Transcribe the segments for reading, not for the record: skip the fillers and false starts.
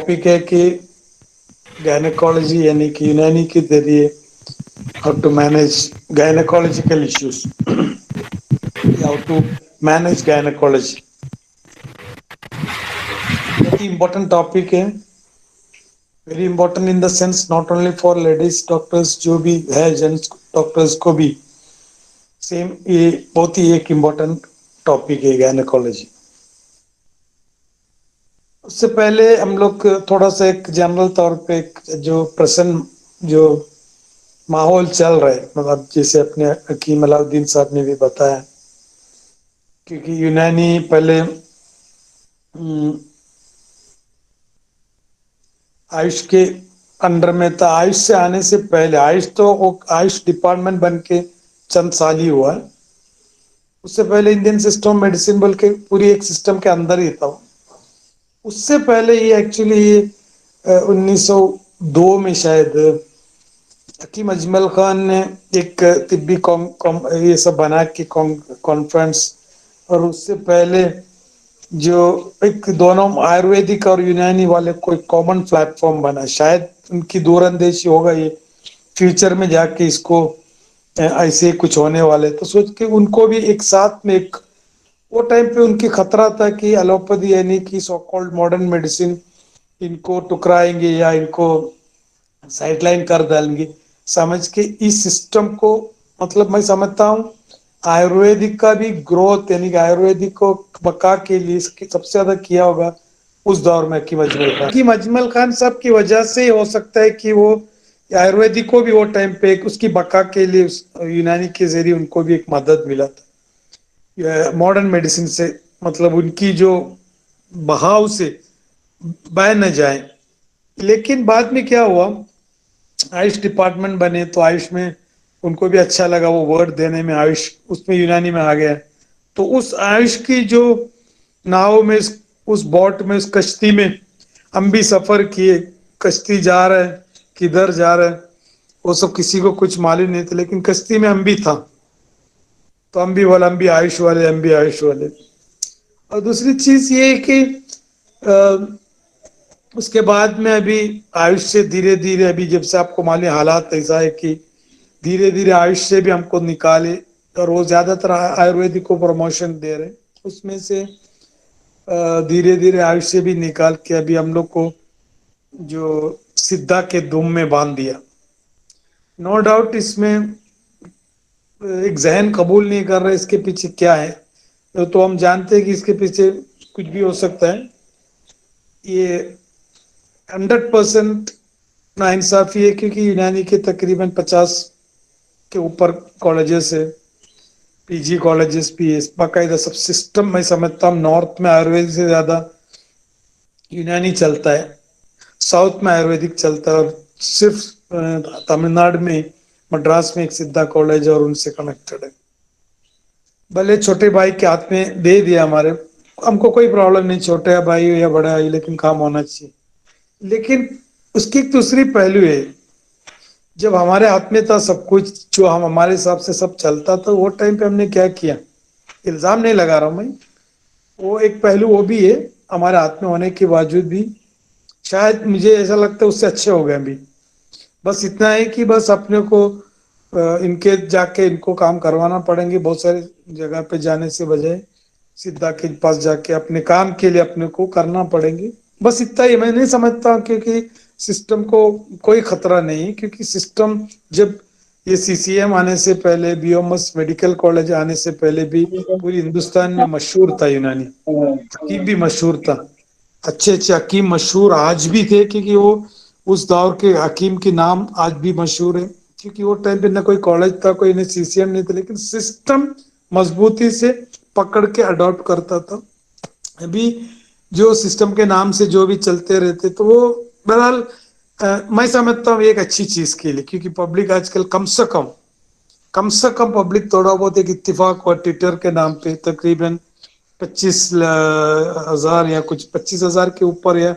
Topic है कि gynaecology यानी कि यूनानी के जरिए how to manage gynaecological issues, how to manage gynaecology. बहुत ही इम्पोर्टेंट टॉपिक है, very important in the sense not only for ladies doctors, जो भी है जेंट्स डॉक्टर्स को भी सेम, ये बहुत ही एक इम्पोर्टेंट टॉपिक है गायनेकोलॉजी। उससे पहले हम लोग थोड़ा सा एक जनरल तौर पे जो प्रेजेंट जो माहौल चल रहा है, मतलब जैसे अपने हकीम अलाउद्दीन साहब ने भी बताया, क्योंकि यूनानी पहले आयुष के अंडर में था। आयुष से आने से पहले, आयुष तो वो आयुष डिपार्टमेंट बन के चंद साल ही हुआ है, उससे पहले इंडियन सिस्टम मेडिसिन बोल के पूरी एक सिस्टम के अंदर ही था। उससे पहले ये एक्चुअली 1902 में शायद हकीम अजमल खान ने एक तिब्बी ये सब बना के कॉन्फ्रेंस, और उससे पहले जो एक दोनों आयुर्वेदिक और यूनानी वाले कोई कॉमन प्लेटफॉर्म बना, शायद उनकी दूरंदेशी होगा ये फ्यूचर में जाके इसको ऐसे कुछ होने वाले, तो सोच के उनको भी एक साथ में एक, वो टाइम पे उनकी खतरा था कि एलोपैथी यानी कि सो कॉल्ड मॉडर्न मेडिसिन इनको टुकराएंगे या इनको साइडलाइन कर डालेंगे, समझ के इस सिस्टम को, मतलब मैं समझता हूँ आयुर्वेदिक का भी ग्रोथ यानी कि आयुर्वेदिक को बका के लिए सबसे ज्यादा किया होगा उस दौर में हकीम अजमल खान साहब की वजह से हो सकता है कि वो आयुर्वेदिक को भी वो टाइम पे उसकी बका के लिए यूनानी के जरिए उनको भी एक मदद मिला था मॉडर्न मेडिसिन से, मतलब उनकी जो बहाव से बह न जाए। लेकिन बाद में क्या हुआ, आयुष डिपार्टमेंट बने तो आयुष में उनको भी अच्छा लगा वो वर्ड देने में, आयुष उसमें यूनानी में आ गया। तो उस आयुष की जो नाव में, उस बोट में, उस कश्ती में हम भी सफर किए, कश्ती जा रहा है किधर जा रहा है वो सब किसी को कुछ मालूम नहीं था, लेकिन कश्ती में हम भी था, तो हम भी बोला हम भी आयुष वाले, हम भी आयुष वाले। और दूसरी चीज ये है कि उसके बाद में अभी आयुष से धीरे धीरे, अभी जब से आपको मालूम हालात ऐसा है कि धीरे धीरे आयुष से भी हमको निकाले, और वो ज्यादातर आयुर्वेदिक को प्रमोशन दे रहे, उसमें से धीरे धीरे आयुष से भी निकाल के अभी हम लोग को जो सिद्धा के दुम में बांध दिया। नो डाउट इसमें एक जहन कबूल नहीं कर रहा है इसके पीछे क्या है, तो हम जानते हैं कि इसके पीछे कुछ भी हो सकता है। ये 100% नाइंसाफी है, क्योंकि यूनानी के तकरीबन 50 के ऊपर कॉलेजेस है, पीजी कॉलेजेस भी है, बाकायदा सब सिस्टम। मैं समझता हूँ नॉर्थ में आयुर्वेद से ज्यादा यूनानी चलता है, साउथ में आयुर्वेदिक चलता है, और सिर्फ तमिलनाडु में मद्रास में एक सिद्धा कॉलेज और उनसे कनेक्टेड है। भले छोटे भाई के हाथ में दे दिया हमारे, हमको कोई प्रॉब्लम नहीं, छोटे भाई हो या बड़ा भाई, लेकिन काम होना चाहिए। लेकिन उसकी एक दूसरी पहलू है, जब हमारे हाथ में था सब कुछ, जो हम हमारे हिसाब से सब चलता था, वो टाइम पे हमने क्या किया, इल्जाम नहीं लगा रहा हूं मैं, वो एक पहलू वो भी है, हमारे हाथ में होने के बावजूद भी शायद मुझे ऐसा लगता है उससे अच्छे हो गए अभी। बस इतना है कि बस अपने को इनके जाके इनको काम करवाना पड़ेंगे, बहुत सारी जगह पे जाने से बजाय सीधा के पास जाके अपने काम के लिए अपने को करना पड़ेंगे। बस इतना ही मैं नहीं समझता, क्योंकि सिस्टम को कोई खतरा नहीं, क्योंकि सिस्टम जब ये सीसीएम आने से पहले, बीओएमएस मेडिकल कॉलेज आने से पहले भी पूरी हिंदुस्तान में मशहूर था यूनानी, हकीम भी मशहूर था, अच्छे अच्छे हकीम मशहूर आज भी थे, क्योंकि वो उस दौर के हकीम के नाम आज भी मशहूर है, क्योंकि वो टाइम पे ना कोई कॉलेज था, कोई नहीं सीसीएम नहीं था, लेकिन सिस्टम मजबूती से पकड़ के अडॉप्ट करता था। अभी जो सिस्टम के नाम से जो भी चलते रहते, तो वो बहरहाल मैं समझता हूँ एक अच्छी चीज के लिए, क्योंकि पब्लिक आजकल कम से कम पब्लिक थोड़ा बहुत एक इत्तेफाक हुआ ट्विटर के नाम पे, तकरीबन 25,000 या कुछ 25,000 के ऊपर या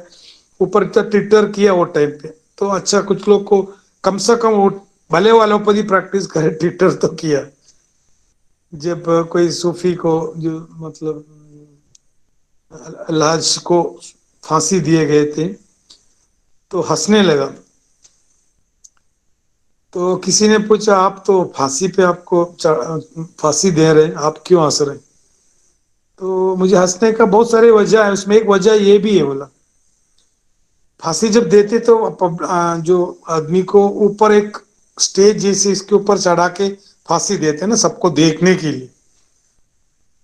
ऊपर ट्विटर किया वो टाइम पे, तो अच्छा कुछ लोग को कम से कम वो भले वालों पर ही प्रैक्टिस करे, ट्विटर तो किया। जब कोई सूफी को जो मतलब लाज को फांसी दिए गए थे, تو ہنسنے لگا. تو کسی نے پوچھا آپ تو پھانسی پہ آپ کو پھانسی دے رہے آپ کیوں ہنس رہے. تو مجھے ہنسنے کا بہت سارے وجہ ہے اس میں ایک وجہ یہ بھی ہے بولا پھانسی جب دیتے تو جو آدمی کو اوپر ایک اسٹیج جیسے اس کے اوپر چڑھا کے پھانسی دیتے نا سب کو دیکھنے کے لیے.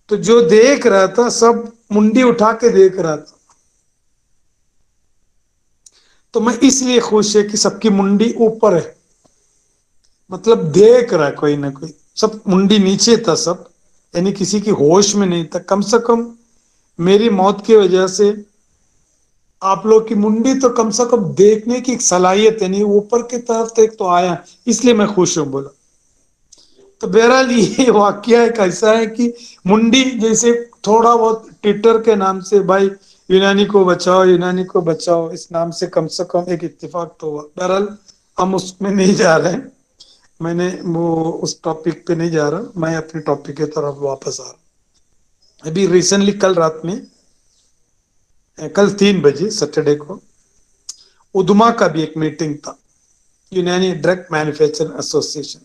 تو جو دیکھ رہا تھا سب منڈی اٹھا کے دیکھ رہا تھا. تو میں اس لیے خوش ہے کہ سب کی منڈی اوپر ہے. مطلب دیکھ رہا ہے کوئی نہ کوئی سب منڈی نیچے تھا سب یعنی کسی کی ہوش میں نہیں تھا کم سے کم میری موت کی وجہ سے آپ لوگ کی منڈی تو کم سے کم دیکھنے کی ایک صلاحیت ہے نہیں اوپر کی طرف تو ایک تو آیا اس لیے میں خوش ہوں بولا. تو بہرحال یہ واقعہ ایک ایسا ہے کہ منڈی جیسے تھوڑا بہت ٹویٹر کے نام سے بھائی یونانی کو بچاؤ یونانی کو بچاؤ اس نام سے کم ایک اتفاق تو ہوا. بہرحال ہم اس میں نہیں جا رہے ہیں. میں نے وہ اس ٹاپک پہ نہیں جا رہا میں اپنے ٹاپک کی طرف واپس آ رہا. ابھی ریسنٹلی کل رات میں کل 3 بجے سیٹرڈے کو ادما کا بھی ایک میٹنگ تھا. یونانی ڈرگ مینوفیکچر ایسوسیشن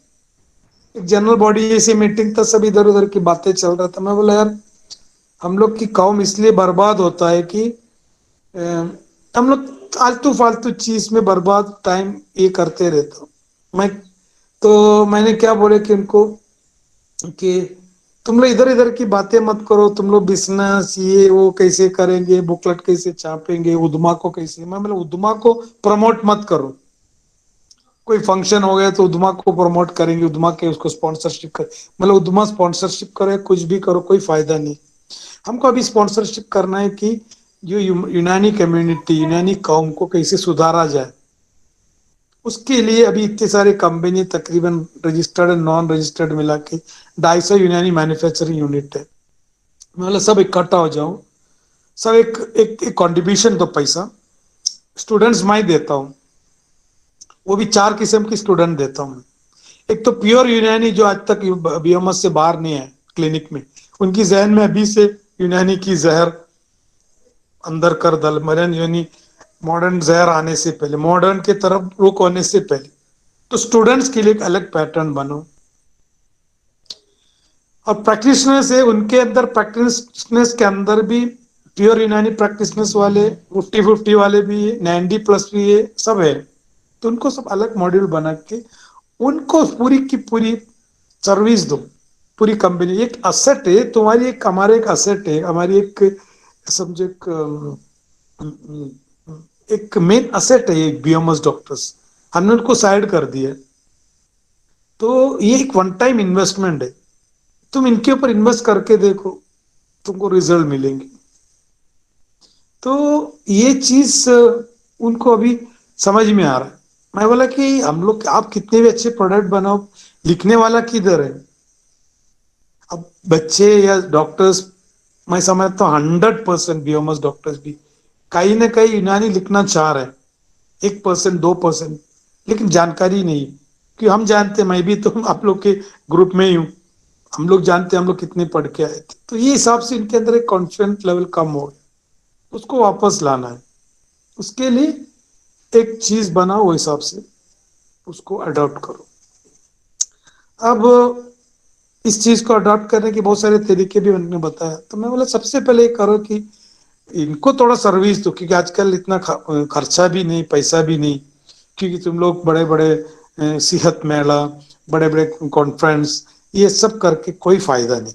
ایک جنرل باڈی جیسی میٹنگ تھا سب ادھر ادھر کی باتیں چل رہا تھا. میں بولا یار ہم لوگ کی قوم اس لیے برباد ہوتا ہے کہ ہم لوگ آالتو فالتو چیز میں برباد ٹائم یہ کرتے رہتا. میں تو میں نے کیا بولے کہ ان کو کہ تم لوگ ادھر ادھر کی باتیں مت کرو تم لوگ بزنس یہ وہ کیسے کریں گے بکلٹ کیسے چھاپیں گے ادما کو کیسے میں ادما کو پروموٹ مت کرو. کوئی فنکشن ہو گیا تو ادما کو پروموٹ کریں گے ادما کے اس کو اسپانسرشپ کر مطلب ادما اسپانسرشپ کرے کچھ بھی کرو کوئی فائدہ نہیں. ہم کو ابھی اسپانسرشپ کرنا ہے کہ جو یونانی کمیونٹی یونانی قوم کو کیسے سدھارا جائے. اس کے لیے ابھی اتنے سارے کمپنی تقریبا رجسٹرڈ نان رجسٹرڈ ملا کے 250 یونانی مینوفیکچرنگ یونٹ ہے. مطلب سب اکٹھا ہو جاؤ سب ایک کنٹریبیوشن دو پیسہ اسٹوڈنٹس میں دیتا ہوں. وہ بھی 4 قسم کی اسٹوڈنٹ دیتا ہوں. ایک تو پیور یونانی جو آج تک بی ایم ایس سے باہر نہیں ہے کلینک میں ان کی ذہن میں ابھی سے یونانی کی زہر اندر کر دل مرین یعنی ماڈرن زہر آنے سے پہلے ماڈرن کی طرف رک ہونے سے پہلے تو اسٹوڈنٹس کے لیے ایک الگ پیٹرن بنو. اور پریکٹیشنرس ہے ان کے اندر پریکٹسنرس کے اندر بھی پیور یونانی پریکٹسنرس والے 50-50 والے بھی 90+ بھی ہے سب ہے. تو ان کو سب الگ ماڈیول بنا کے ان کو پوری کی پوری سروس دو. پوری کمپنی ایک اسٹ ہے تمہاری ایک ہمارے ایک اسٹ ہے ہماری ایک سمجھو ایک مین اسٹ ہے ایک بی ایم ایس ڈاکٹرس ہم نے ان کو سائڈ کر دیا. تو یہ ایک ون ٹائم انویسٹمنٹ ہے. تم ان کے اوپر انویسٹ کر کے دیکھو تم کو ریزلٹ ملیں گے. تو یہ چیز ان کو ابھی سمجھ میں آ رہا ہے. میں بولا کہ ہم لوگ آپ کتنے بھی اچھے پروڈکٹ بناؤ لکھنے والا کدھر ہے. اب بچے یا ڈاکٹرس میں سمجھتا ہوں 100% بی ایم ایس ڈاکٹرس بھی کہیں نہ کہیں یونانی لکھنا چاہ رہے 1% 2% لیکن جانکاری نہیں کہ ہم جانتے میں بھی تو آپ لوگ کے گروپ میں ہی ہوں. ہم لوگ جانتے ہیں ہم لوگ کتنے پڑھ کے آئے تھے تو یہ حساب سے ان کے اندر ایک کانفیڈنس لیول کم ہو گیا. اس کو واپس لانا ہے اس کے لیے ایک چیز بناؤ وہ حساب سے اس کو اڈاپٹ کرو. اب اس چیز کو اڈاپٹ کرنے کے بہت سارے طریقے بھی ان نے بتایا تو میں بولا سب سے پہلے یہ کرو کہ ان کو تھوڑا سروس دو کیونکہ آج کل اتنا خرچہ بھی نہیں پیسہ بھی نہیں. کیونکہ تم لوگ بڑے بڑے صحت میلہ بڑے بڑے کانفرنس یہ سب کر کے کوئی فائدہ نہیں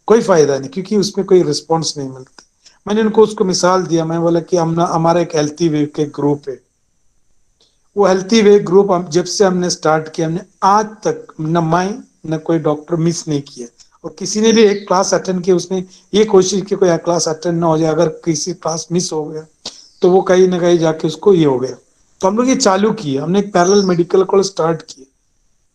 کوئی فائدہ نہیں کیونکہ اس میں کوئی رسپانس نہیں ملتا. میں نے ان کو اس کو مثال دیا میں بولا کہ ہمارا ایک ہیلتھی وے کے گروپ ہے. وہ ہیلتھی وے گروپ جب سے ہم نے اسٹارٹ کیا ہم نے آج تک نہ میں نہ کوئی ڈاکٹر مس نہیں کیا اور کسی نے بھی ایک کلاس اٹینڈ کیا اس نے یہ کوشش کی کوئی کلاس اٹینڈ نہ ہو جائے اگر کسی کلاس مس ہو گیا تو وہ کہیں نہ کہیں جا کے اس کو یہ ہو گیا. تو ہم لوگ یہ چالو کیے ہم نے ایک پیرل میڈیکل کالج اسٹارٹ کیے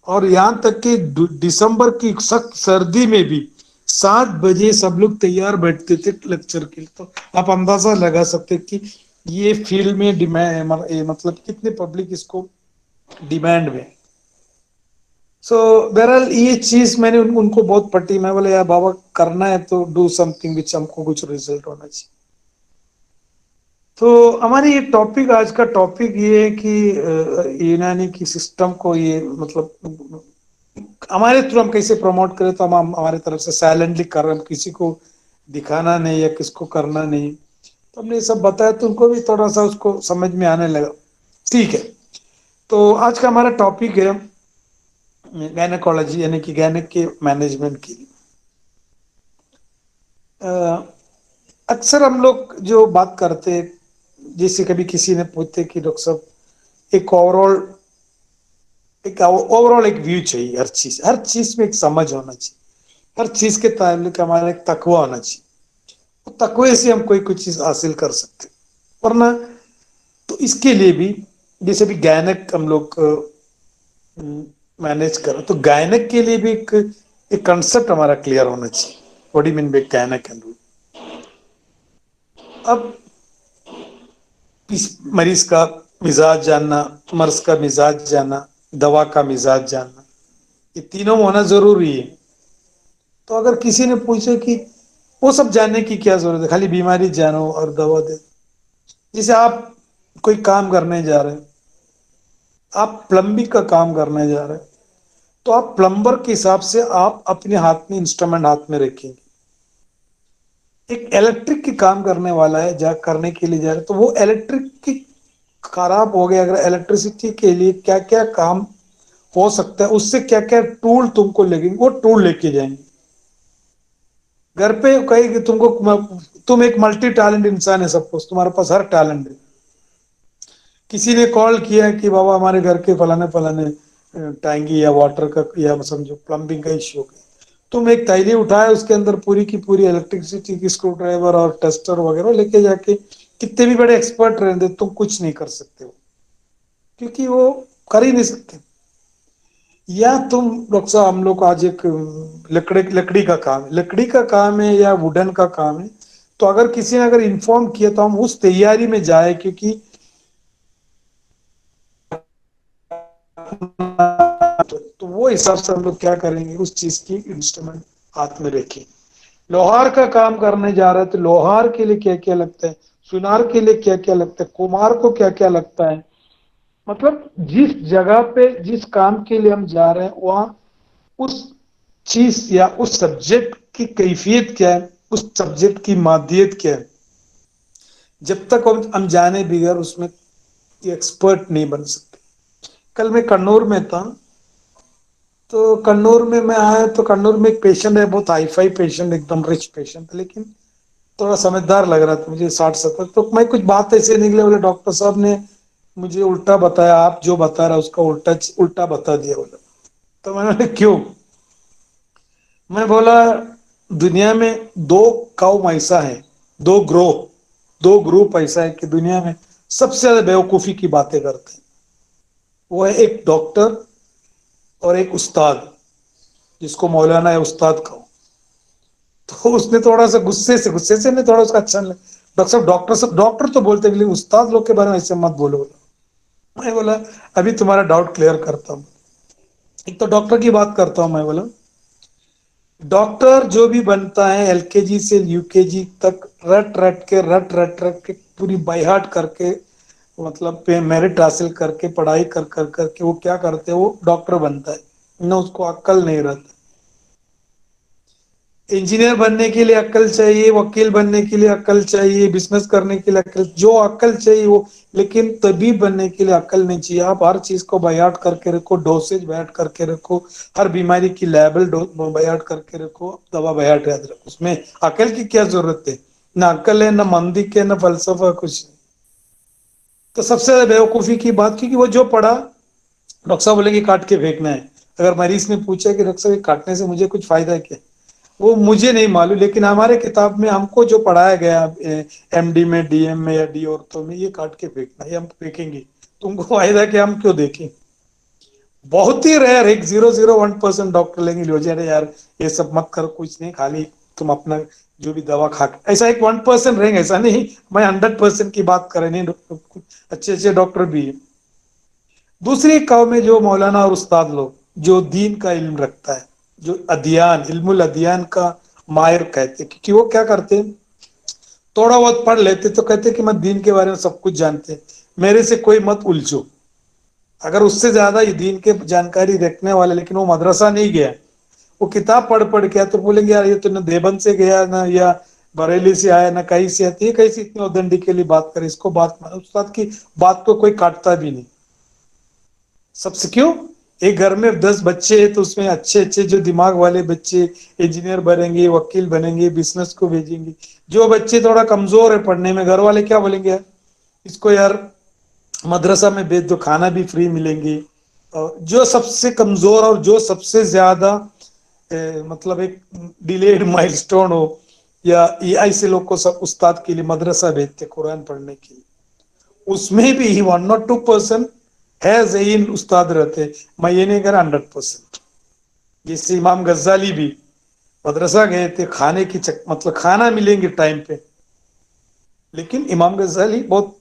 اور یہاں تک کہ دسمبر کی سخت سردی میں بھی 7 بجے سب لوگ تیار بیٹھتے تھے لیکچر کے لیے. تو آپ اندازہ لگا سکتے کہ یہ فیلڈ میں مطلب کتنے پبلک اس کو ڈیمانڈ میں. سو بہرحال یہ چیز میں نے ان کو بہت پٹی میں بولے یار بابا کرنا ہے تو ڈو سم تھنگ وچ ہم کو کچھ ریزلٹ ہونا چاہیے. تو ہماری یہ ٹاپک آج کا ٹاپک یہ ہے کہ یونانی کی سسٹم کو یہ مطلب ہمارے تھرو ہم کیسے پروموٹ کریں تو ہم ہمارے طرف سے سائلنٹلی کر رہے ہیں، ہم کسی کو دکھانا نہیں یا کس کو کرنا نہیں، تو ہم نے یہ سب بتایا تو ان کو بھی تھوڑا سا اس کو سمجھ میں آنے لگا، ٹھیک ہے۔ تو آج کا ہمارا ٹاپک ہے گائنیکالوجی یعنی کہ گینک کے مینجمنٹ کی۔ اکثر ہم لوگ جو بات کرتے، جیسے کبھی کسی نے پوچھتے کہ ڈاکٹر صاحب ایک اوور آل ایک ویو چاہیے، ہر چیز میں ایک سمجھ ہونا چاہیے، ہر چیز کے تعلق ہمارا ایک تقوی ہونا چاہیے، تقوی سے ہم کوئی چیز حاصل کر سکتے، ورنہ تو اس کے لیے بھی جیسے بھی گینک ہم لوگ مینج کریں تو گائنک کے لیے بھی ایک کنسپٹ ہمارا کلیئر ہونا چاہیے، باڈی مین بی گائنک، اب مریض کا مزاج جاننا، مرض کا مزاج جاننا، دوا کا مزاج جاننا، یہ تینوں ہونا ضروری ہے۔ تو اگر کسی نے پوچھے کہ وہ سب جاننے کی کیا ضرورت ہے، خالی بیماری جانو اور دوا دے، جیسے آپ کوئی کام کرنے جا رہے ہیں، آپ پلمبنگ کا کام کرنے جا رہے ہیں، تو آپ پلمبر کے حساب سے آپ اپنے ہاتھ میں انسٹرومنٹ ہاتھ میں رکھیں گے، ایک الیکٹرک کی کام کرنے والا ہے جا کرنے کے لیے جا رہا ہے تو وہ الیکٹرک کی خراب ہو گیا، اگر الیکٹریسٹی کے لیے کیا کیا کام ہو سکتا ہے، اس سے کیا کیا ٹول تم کو لگیں گے، وہ ٹول لے کے جائیں گے گھر پہ، کہیں کہ تم ایک ملٹی ٹیلنٹ انسان ہے، سب کچھ تمہارے پاس ہر ٹیلنٹ ہے، کسی نے کال کیا کہ بابا ہمارے گھر کے فلانے فلانے ٹینگی یا واٹر کا یا سمجھو پلمبنگ کا ایشو، تم ایک تھیلی اٹھائے اس کے اندر پوری کی پوری الیکٹرسٹی کی اسکرو ڈرائیور اور ٹیسٹر وغیرہ لے کے جا کے کتنے بھی بڑے ایکسپرٹ رہتے تم کچھ نہیں کر سکتے ہو، کیونکہ وہ کر ہی نہیں سکتے۔ یا تم ڈاکٹر صاحب ہم لوگ آج ایک لکڑی کا کام ہے، لکڑی کا کام ہے یا ووڈن کا کام ہے، تو اگر کسی نے اگر انفارم کیا تو ہم اس تیاری میں جائے، کیونکہ تو وہ حساب سے ہم لوگ کیا کریں گے، اس چیز کی انسٹرومنٹ ہاتھ میں رکھیں۔ لوہار کا کام کرنے جا رہا ہے تو لوہار کے لیے کیا کیا لگتا ہے، سونار کے لیے کیا کیا لگتا ہے، کمار کو کیا کیا لگتا ہے، مطلب جس جگہ پہ جس کام کے لیے ہم جا رہے ہیں وہاں اس چیز یا اس سبجیکٹ کی کیفیت کیا ہے، اس سبجیکٹ کی مادیت کیا ہے، جب تک ہم جانے بغیر اس میں ایکسپرٹ نہیں بن سکتے۔ کل میں کنور میں تھا، تو کنور میں آیا تو کنور میں ایک پیشنٹ ہے، بہت ہائی فائی پیشنٹ، ایک دم رچ پیشنٹ، لیکن تھوڑا سمجھدار لگ رہا تھا مجھے، 60 70، تو میں کچھ بات ایسے نکلے بولے ڈاکٹر صاحب نے مجھے الٹا بتایا، آپ جو بتا رہا اس کا الٹا بتا دیا بولا، تو میں نے کیوں، میں بولا دنیا میں دو قوم ایسا ہے، دو گروپ ایسا ہے کہ دنیا میں سب سے زیادہ بیوقوفی کی باتیں کرتے ہیں، وہ ہے ایک ڈاکٹر اور ایک استاد، جس کو مولانا ہے استاد کا، تو اس نے تھوڑا سا غصے سے نہیں، تھوڑا اس کا اچھا نہیں لگا، ڈاکٹر تو بولتے لیکن استاد لوگ کے بارے میں ایسے مت بولو، میں بولا ابھی تمہارا ڈاؤٹ کلیئر کرتا ہوں، ایک تو ڈاکٹر کی بات کرتا ہوں، میں بولا ڈاکٹر جو بھی بنتا ہے ایل کے جی سے یو کے جی تک رٹ رٹ کے پوری بائیہارٹ کر کے، مطلب میرٹ حاصل کر کے پڑھائی کر کے وہ کیا کرتے وہ ڈاکٹر بنتا ہے، نہ اس کو عقل نہیں رہتا، انجینئر بننے کے لیے عقل چاہیے، وکیل بننے کے لیے عقل چاہیے، بزنس کرنے کے لیے عقل، جو عقل چاہیے وہ، لیکن طبیب بننے کے لیے عقل نہیں چاہیے، آپ ہر چیز کو بیاٹ کر کے رکھو، ڈوسیج بیاٹ کر کے رکھو، ہر بیماری کی لیبل بیاٹ کر کے رکھو، دوا بیاٹ یاد رکھو، اس میں عقل کی کیا ضرورت ہے، نہ عقل ہے، نہ منطق ہے، نہ فلسفہ، کچھ نہیں۔ تو سب سے زیادہ بیوقوفی کی بات کی کہ وہ جو پڑھا، ڈاکٹر صاحب بولے کہ کاٹ کے پھینکنا ہے، اگر مریض نے پوچھا کہ ڈاکٹر صاحب کاٹنے سے مجھے کچھ فائدہ ہے کیا، وہ مجھے نہیں معلوم، لیکن ہمارے کتاب میں ہم کو جو پڑھایا گیا ایم ڈی میں، ڈی ایم میں یا ڈی اورتھو میں، یہ کاٹ کے پھینکنا ہے، یہ ہم پھینکیں گے، تم کو فائدہ کہ ہم کیوں دیکھیں، بہت ہی ریئر، ایک 0.01% ڈاکٹر لیں گے جائے یار یہ سب مت کرو، کچھ نہیں، خالی تم اپنا جو بھی دوا کھا کے، ایسا ایک 1% رہیں گے، ایسا نہیں میں 100% کی بات کریں، نہیں اچھے اچھے ڈاکٹر بھی ہیں۔ دوسری قوم میں جو مولانا اور استاد لوگ جو دین کا علم رکھتا ہے، جو ادیان علم الادیان کا ماہر کہتے ہیں، کیونکہ وہ کیا کرتے ہیں، थोड़ा बहुत पढ़ लेते तो कहते कि मैं दीन के बारे में सब कुछ जानते, मेरे से कोई मत उलझो। अगर उससे ज्यादा ये दीन के जानकारी रखने वाले, लेकिन वो मदरसा नहीं गया, वो किताब पढ़ पढ़ के तो बोलेंगे यार ये तो न देवबंद से गया ना, या बरेली से आया ना, कहीं से आती है, कैसी इतनी औदंडी के लिए बात करे, इसको बात उस्ताद की बात को कोई काटता भी नहीं। सबसे क्यों, एक घर में 10 बच्चे हैं तो उसमें अच्छे अच्छे जो दिमाग वाले बच्चे इंजीनियर बनेंगे, वकील बनेंगे, बिजनेस को भेजेंगे। जो बच्चे थोड़ा कमजोर है पढ़ने में, घर वाले क्या बोलेंगे यार, इसको यार मदरसा में भेज दो, खाना भी फ्री मिलेंगे। और जो सबसे कमजोर और जो सबसे ज्यादा मतलब एक डिलेड माइलस्टोन हो, या ये ऐसे लोग को सब उस्ताद के लिए मदरसा भेजते कुरान पढ़ने के लिए। उसमें भी 1 or 2% है जहीन उस्ताद रहते। मैं ये नहीं कह रहा 100%। जैसे इमाम गज्जाली भी मदरसा गए थे, खाने की मतलब खाना मिलेंगे टाइम पे, लेकिन इमाम गज्जाली बहुत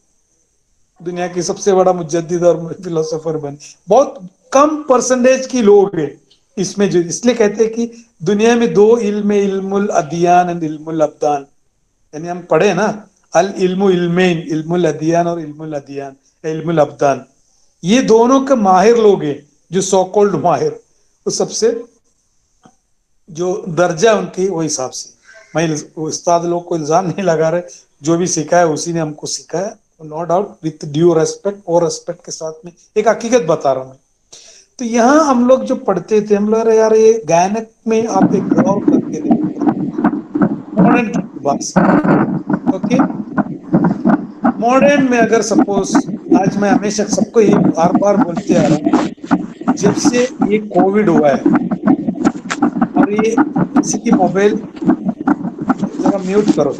दुनिया की सबसे बड़ा मुजद्दिद और फिलोसोफर बने। बहुत कम परसेंटेज की लोग हैं इसमें, जो इसलिए कहते हैं कि दुनिया में दो इल्म है, इल्मुल अदियान एंड इल्मुल अब्दान। यानी हम पढ़े ना, अल इल्मु इल्मैन, इल्मुल अदियान और इल्मुल अदियान, इल्मुल अब्दान। ये दोनों के माहिर लोग हैं, जो सो कॉल्ड माहिर, वो सबसे जो दर्जा उनकी वो हिसाब से। मैं उस्ताद लोग को इल्जाम नहीं लगा रहे, जो भी सीखा है उसी ने हमको सिखाया, no doubt, with due respect, और रेस्पेक्ट के साथ में एक हकीकत बता रहा हूँ मैं। तो यहाँ हम लोग जो पढ़ते थे, हम लोग यार ये गायनक में आप एक गौर करके देखो, मॉडर्न की बात से, ओके, मॉडर्न में अगर सपोज, आज मैं हमेशा सबको ये बार बार बोलते आ रहा हूँ, जब से ये कोविड हुआ है, और ये किसी की मोबाइल जरा म्यूट करो,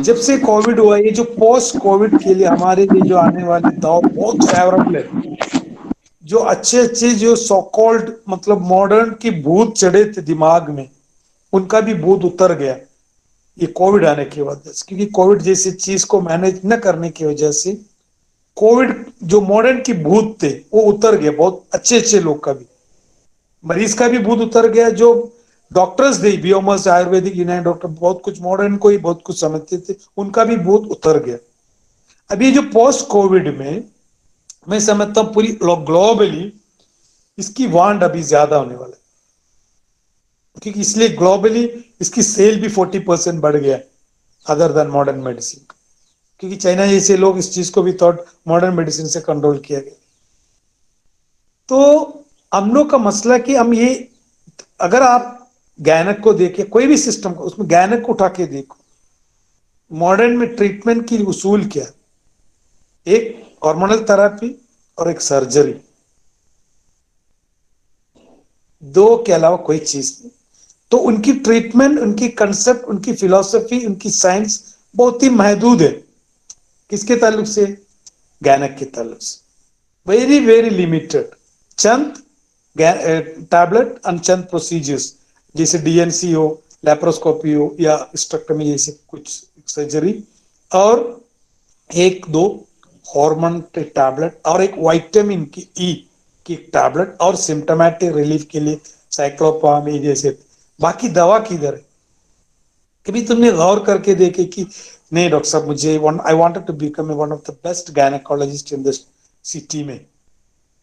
जब से कोविड हुआ, ये जो पोस्ट कोविड के लिए हमारे लिए जो आने वाले दौर बहुत फेवरेबल है। जो अच्छे अच्छे जो सो कॉल्ड मतलब मॉडर्न की भूत चढ़े थे दिमाग में, उनका भी भूत उतर गया ये कोविड आने की वजह से। क्योंकि कोविड जैसी चीज को मैनेज न करने की वजह से, कोविड जो मॉडर्न की भूत थे वो उतर गए, बहुत अच्छे अच्छे लोग का भी, मरीज का भी भूत उतर गया। जो डॉक्टर्स थे, बियोमस आयुर्वेदिक यूनानी डॉक्टर, बहुत कुछ मॉडर्न को ही बहुत कुछ समझते थे, उनका भी भूत उतर गया। अभी जो पोस्ट कोविड में, मैं समझता हूँ पूरी ग्लोबली इसकी वांड अभी ज्यादा होने वाला है। क्योंकि इसलिए ग्लोबली इसकी सेल भी 40% बढ़ गया, अदर देन मॉडर्न मेडिसिन। क्योंकि चाइना जैसे लोग इस चीज को भी थॉट मॉडर्न मेडिसिन से कंट्रोल किया गया। तो हम लोग का मसला कि हम ये, अगर आप गैनक को देखिए, कोई भी सिस्टम को, उसमें गैनक को उठा के देखो, मॉडर्न में ट्रीटमेंट की उसूल क्या, एक हार्मोनल थेरेपी और एक सर्जरी, दो के अलावा कोई चीज नहीं। तो उनकी ट्रीटमेंट, उनकी कंसेप्ट, उनकी फिलॉसफी, उनकी साइंस बहुत ही महदूद है। किसके ताल्लुक से, गैनक के ताल्लुक से, very very limited. Chand tablet and Chand procedures, जैसे डीएनसी हो, लेप्रोस्कोपी हो, या स्ट्रक्टमी जैसे कुछ सर्जरी, और एक दो हार्मोन के टैबलेट, और एक विटामिन की ई की टैबलेट, और सिम्टोमेटिक रिलीफ के लिए साइक्लोपाम जैसे। बाकी दवा किधर है? कभी तुमने गौर करके देखे कि नहीं डॉक्टर साहब, मुझे I wanted to become one of the best gynaecologist in this city में,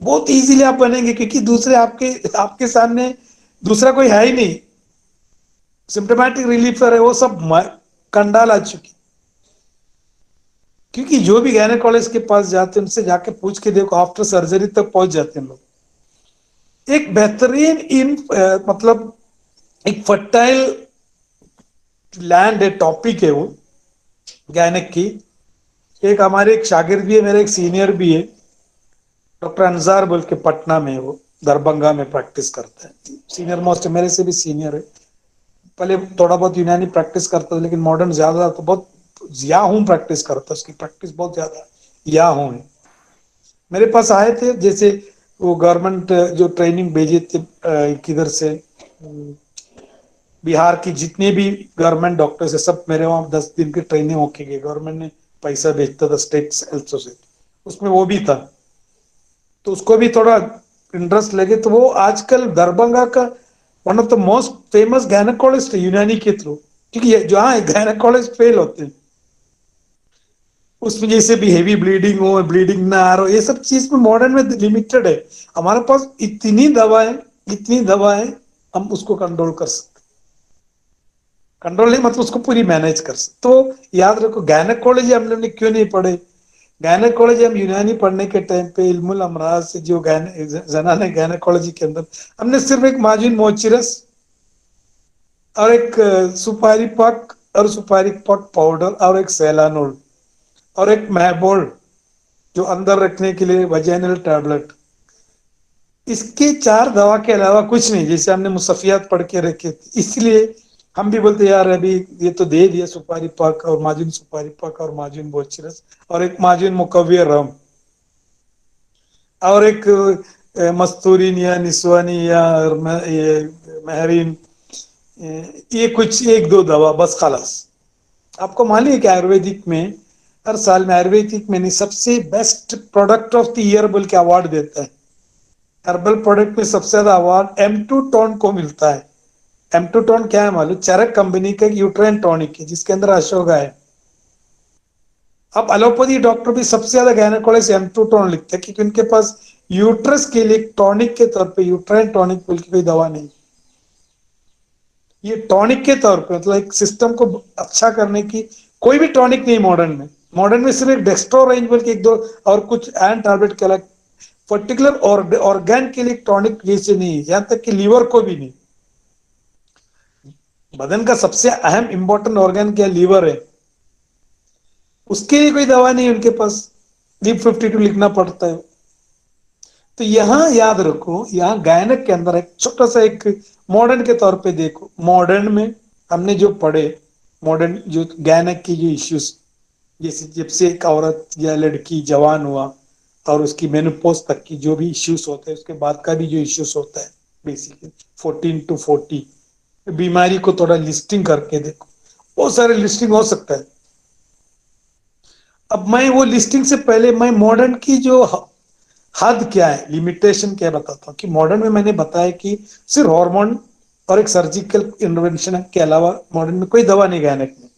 बहुत इजीली आप बनेंगे, क्योंकि दूसरे आपके आपके सामने दूसरा कोई है ही नहीं। सिम्टोमेटिक रिलीफ है वो सब कंडाल आ चुकी। क्योंकि जो भी गायनेकोलॉजिस्ट के पास जाते हैं, उनसे जाके पूछ के देखो, आफ्टर सर्जरी तक पहुंच जाते हैं लोग। एक बेहतरीन इन मतलब एक फर्टाइल लैंड है, टॉपिक है वो गायनेक की। एक हमारे एक शागिर्द भी है, मेरे एक सीनियर भी है, डॉक्टर अंजार बोल के, पटना में, वो दरभंगा में प्रैक्टिस करता है, सीनियर मोस्ट मेरे से भी सीनियर है। पहले थोड़ा बहुत यूनानी प्रैक्टिस करता था, लेकिन मॉडर्न ज्यादा, तो बहुत या हूँ प्रैक्टिस करता, उसकी प्रैक्टिस बहुत ज्यादा या हूँ है। मेरे पास आए थे, जैसे वो गवर्नमेंट जो ट्रेनिंग भेजे थे किधर से, बिहार की जितने भी गवर्नमेंट डॉक्टर्स है, सब मेरे वहां 10 दिन की ट्रेनिंग होके गए। गवर्नमेंट ने पैसा भेजता था, स्टेट हेल्थ सोसाइटी, उसमें वो भी था। तो उसको भी थोड़ा इंटरेस्ट लगे, तो वो आजकल दरभंगा का one of the most famous gynaecologist है यूनानी के थ्रू। क्योंकि जहाँ गायनेकोलॉजिस्ट फेल होते हैं उसमें जैसे भी हेवी ब्लीडिंग हो, ब्लीडिंग ना आ रहा हो, ये सब चीज में मॉडर्न में लिमिटेड है। हमारे पास इतनी दवाएं हम उसको कंट्रोल कर सकते, कंट्रोल नहीं मतलब उसको पूरी मैनेज कर सकते। तो याद रखो गायनेकोलॉजी हम लोग ने क्यों नहीं पढ़े। गायनेकोलॉजी हम यूनानी पढ़ने के टाइम पे इल्मुल अमराज से जो जनाने गायनेकोलॉजी के अंदर हमने सिर्फ एक माजुन मोचिरस और एक सुपारी पाक और सुपारी पाक पाउडर और एक सेलानोल और एक मैबोल जो अंदर रखने के लिए वजाइनल टैबलेट, इसके चार दवा के अलावा कुछ नहीं, जैसे हमने मुसफियात पढ़ के रखे थे। इसलिए हम भी बोलते यार अभी ये तो दे दिया सुपारी पाक और माजुन सुपारी पाक और माजुन बोचरस और एक माजुन मुकव्विर रम और एक मस्तूरिन या निस्वानी या ये महरीन, ये कुछ एक दो दवा बस खलास। आपको मालूम है कि आयुर्वेदिक में हर साल में आयुर्वेदिक में नहीं सबसे best product of the year बोल के अवार्ड देता है। हर्बल प्रोडक्ट में सबसे ज्यादा अवार्ड एम टू टोन को मिलता है। एम टू टोन क्या है मालूम, चरक कंपनी का यूट्रेन टॉनिक है जिसके अंदर अशोगा है। अब एलोपैथी डॉक्टर भी सबसे ज्यादा गायनेकोलॉजिस्ट एम टू टोन लिखते हैं क्योंकि उनके पास यूट्रस के लिए टॉनिक के तौर पे यूट्राइन टॉनिक बोल के कोई दवा नहीं। ये टॉनिक के तौर पे मतलब एक सिस्टम को अच्छा करने की कोई भी टॉनिक नहीं मॉडर्न में। मॉडर्न में सिर्फ एक डेक्स्ट्रो रेंज बोल के एक दो और कुछ एंड टैबलेट के अलग पर्टिकुलर और ऑर्गन के लिए टॉनिक जैसे नहीं है, यहाँ तक कि लीवर को भी नहीं। बदन का सबसे अहम इंपॉर्टेंट ऑर्गन क्या लीवर है, उसके लिए कोई दवा नहीं है उनके पास। लीप 52 लिखना पड़ता है। तो यहां याद रखो यहाँ गायनक के अंदर एक छोटा सा एक मॉडर्न के तौर पे देखो, मॉडर्न में हमने जो पढ़े, मॉडर्न जो गायनक की जो इश्यूज, जैसे जब से एक औरत या लड़की जवान हुआ और उसकी मेनोपॉज तक की जो भी इश्यूज होते हैं, उसके बाद का भी जो इश्यूज होता है बेसिकली 14 to 40 बीमारी को थोड़ा लिस्टिंग करके देखो, बहुत सारे लिस्टिंग हो सकता है। अब मैं वो लिस्टिंग से पहले मैं मॉडर्न की जो हद क्या है, लिमिटेशन क्या बताता हूँ कि मॉडर्न में मैंने बताया कि सिर्फ हार्मोन और एक सर्जिकल इंटरवेंशन के अलावा मॉडर्न में कोई दवा नहीं गायनेक में।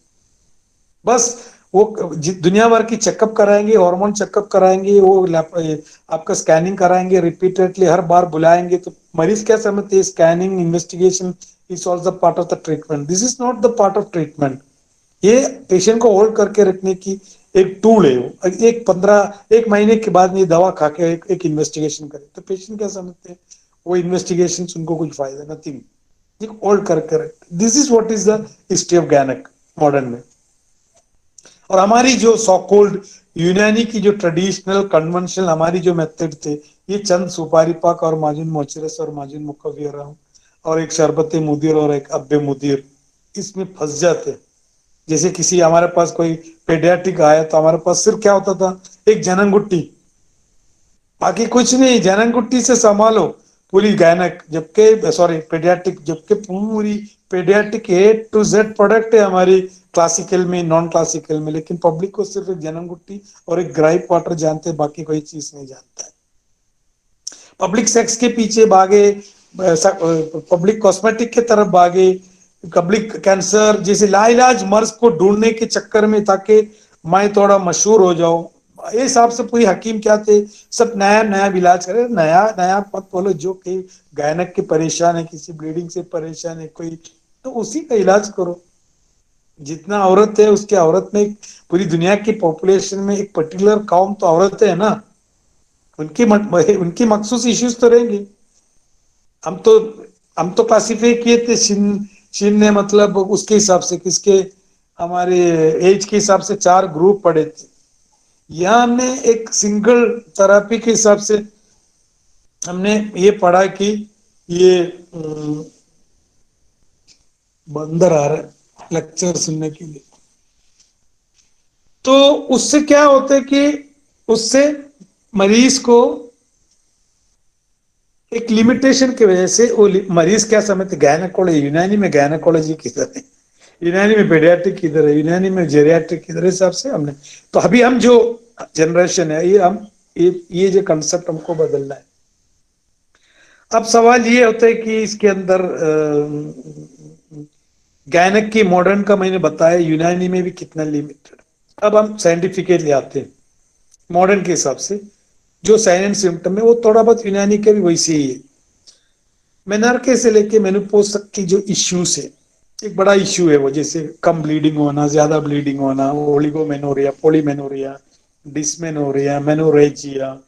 बस वो दुनिया भर की चेकअप कराएंगे, हार्मोन चेकअप कराएंगे, वो आपका स्कैनिंग कराएंगे रिपीटेडली, हर बार बुलाएंगे। तो मरीज क्या समझते हैं scanning investigation is also part of the treatment. This is not the part of treatment. ये पेशेंट को होल्ड करके रखने की एक टूल है। वो एक महीने के बाद ये दवा खा के एक इन्वेस्टिगेशन करे तो पेशेंट क्या समझते हैं वो इन्वेस्टिगेशन उनको कुछ फायदा नथिंग, होल्ड करके रखते। This is what is the history of gynaec modern में। और हमारी जो सॉकोल्ड यूनानी की जो ट्रेडिशनल कन्वेंशनल हमारी जो मेथड थे, ये चंद सुपारी पाक और माजुन मोचरस और माजुन मुकव्विर और एक शरबत मुदीर और एक अब्बे मुदीर, इसमें फंस जाते। जैसे किसी हमारे पास कोई पेडियाट्रिक आया तो हमारे पास सिर्फ क्या होता था, एक जननगुट्टी, बाकी कुछ नहीं, जननगुट्टी से संभालो पूरी गायनक। जबकि सॉरी पेडियाट्रिक, जबकि पूरी paediatric A to Z product है हमारी क्लासिकल में नॉन क्लासिकल में, लेकिन पब्लिक को सिर्फ एक जननगुट्टी और एक ग्राइप वाटर जानते हैं, बाकी कोई चीज नहीं जानता है। पब्लिक सेक्स के पीछे भागे, पब्लिक कॉस्मेटिक के तरफ भागे, पब्लिक कैंसर जैसे लाइलाज मर्ज को ढूंढने के चक्कर में, ताकि मैं थोड़ा मशहूर हो जाऊं, ये हिसाब से पूरी हकीम क्या थे, सब नया नया इलाज करे। नया नया मत बोलो, जो कि गायनक के परेशान है, किसी ब्लीडिंग से परेशान है कोई, तो उसी का इलाज करो। जितना औरत है उसके औरत में पूरी दुनिया की पॉपुलेशन में एक पर्टिकुलर कौम तो औरत है ना, उनकी मखसूस इश्यूज तो रहेंगे। हम तो हम तो क्लासीफाई किए थे शिन ने मतलब उसके हिसाब से किसके, हमारे एज के हिसाब से चार ग्रुप पढ़े थे। यहाँ हमने एक सिंगल थेरापी के हिसाब से हमने ये पढ़ा कि ये बंदर आ रहा है लेक्चर सुनने के लिए। तो उससे क्या होता है कि उससे मरीज को एक लिमिटेशन की वजह से वो मरीज क्या समझते, गायनेकोलॉजी यूनानी में गायनेकोलॉजी किधर है, यूनानी में पेडियाट्रिक किधर है, यूनानी में जेरियाट्रिक किधर है, हिसाब से हमने। तो अभी हम जो जनरेशन है ये हम ये जो कंसेप्ट हमको बदलना है। अब सवाल ये होता है कि इसके अंदर गैनक की मॉडर्न का मैंने बताया, यूनानी में भी कितना लिमिटेड। अब हम साइंटिफिकली आते हैं मॉडर्न के हिसाब से, जो साइन एंड सिम्टम है वो थोड़ा बहुत यूनानी के भी वैसे ही है। मेनार्के से लेके मेनोपॉज तक की जो इश्यूज है, एक बड़ा इश्यू है वो, जैसे कम ब्लीडिंग होना, ज्यादा ब्लीडिंग होना, oligomenorrhoea, polymenorrhoea, dysmenorrhoea, menorrhagia,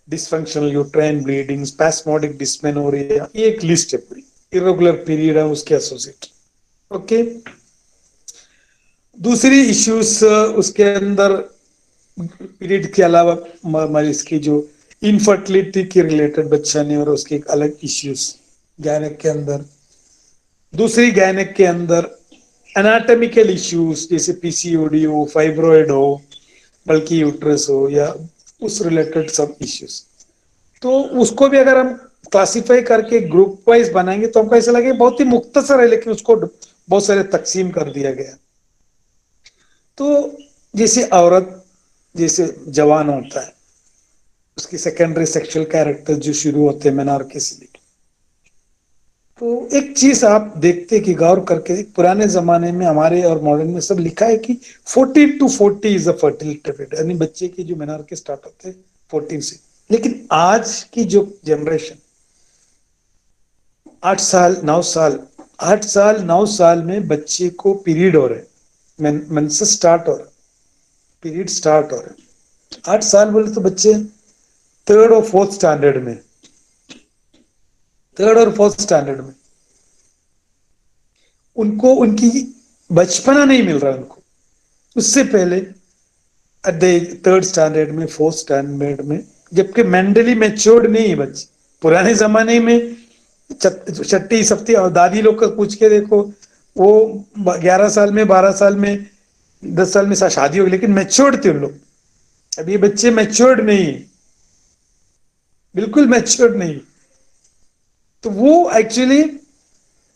dysfunctional uterine bleeding, spasmodic dysmenorrhoea, ये एक लिस्ट है पूरी, इरेगुलर पीरियड है उसके एसोसिएट। ओके। दूसरी इश्यूज उसके अंदर पीरियड के अलावा मरीज की जो इनफर्टिलिटी के रिलेटेड बच्चा नहीं, और उसके एक अलग इश्यूज गैनक के अंदर। दूसरी गैनक के अंदर एनाटॉमिकल इश्यूज, जैसे पीसीओडी हो, फाइब्रॉइड हो, बल्कि यूट्रस हो, या उस रिलेटेड सब इश्यूज। तो उसको भी अगर हम क्लासिफाई करके ग्रुप वाइज बनाएंगे तो हमको ऐसा लगे बहुत ही मुख्तसर है, लेकिन उसको बहुत सारे तकसीम कर दिया गया। तो जैसे औरत जैसे जवान होता है, उसकी सेकेंडरी सेक्सुअल कैरेक्टर जो शुरू होते हैं मेनार्की से, तो एक चीज आप देखते कि गौर करके, पुराने जमाने में हमारे और मॉडर्न में सब लिखा है कि 14 to 40 is a fertility period, यानी बच्चे की जो मेनार्की स्टार्ट होते हैं 14 से। लेकिन आज की जो जनरेशन 8 साल 9 साल, 8 साल 9 साल में बच्चे को पीरियड हो रहे, मेंसेस स्टार्ट हो रहे, पीरियड स्टार्ट हो रहे। 8 साल बोले तो बच्चे थर्ड और फोर्थ स्टैंडर्ड में, थर्ड और फोर्थ स्टैंडर्ड में उनको उनकी बचपना नहीं मिल रहा उनको। उससे पहले थर्ड स्टैंडर्ड में, फोर्थ स्टैंडर्ड में, जबकि मेंटली मेच्योर्ड नहीं है बच्चे। पुराने जमाने में छठी सप्ती और दादी लोग को पूछ के देखो, वो 11 साल में, 12 साल में, 10 साल में शादी हो गई, लेकिन मेच्योर्ड थे उन लोग। अब ये बच्चे मेच्योर्ड नहीं, बिल्कुल मेच्योर्ड नहीं। तो वो एक्चुअली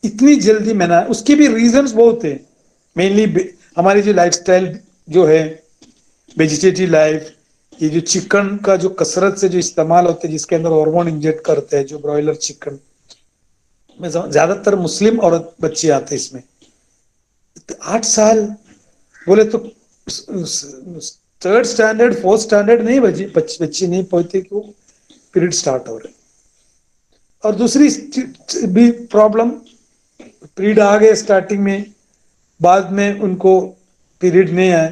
इतनी जल्दी मैंने, उसके भी रीजंस बहुत है। मेनली हमारी जो लाइफस्टाइल जो है, वेजिटेटिव लाइफ, ये जो चिकन का जो कसरत से जो इस्तेमाल होते हैं, जिसके अंदर हार्मोन इंजेक्ट करते हैं, जो ब्रॉयलर चिकन में ज्यादातर मुस्लिम औरत बच्चे आते हैं इसमें। 8 साल बोले तो थर्ड स्टैंडर्ड फोर्थ स्टैंडर्ड नहीं, बच्चे नहीं पहुंचते कि वो पीरियड स्टार्ट हो रहे। और दूसरी भी प्रॉब्लम, पीरियड आ गए स्टार्टिंग में, बाद में उनको पीरियड नहीं आए,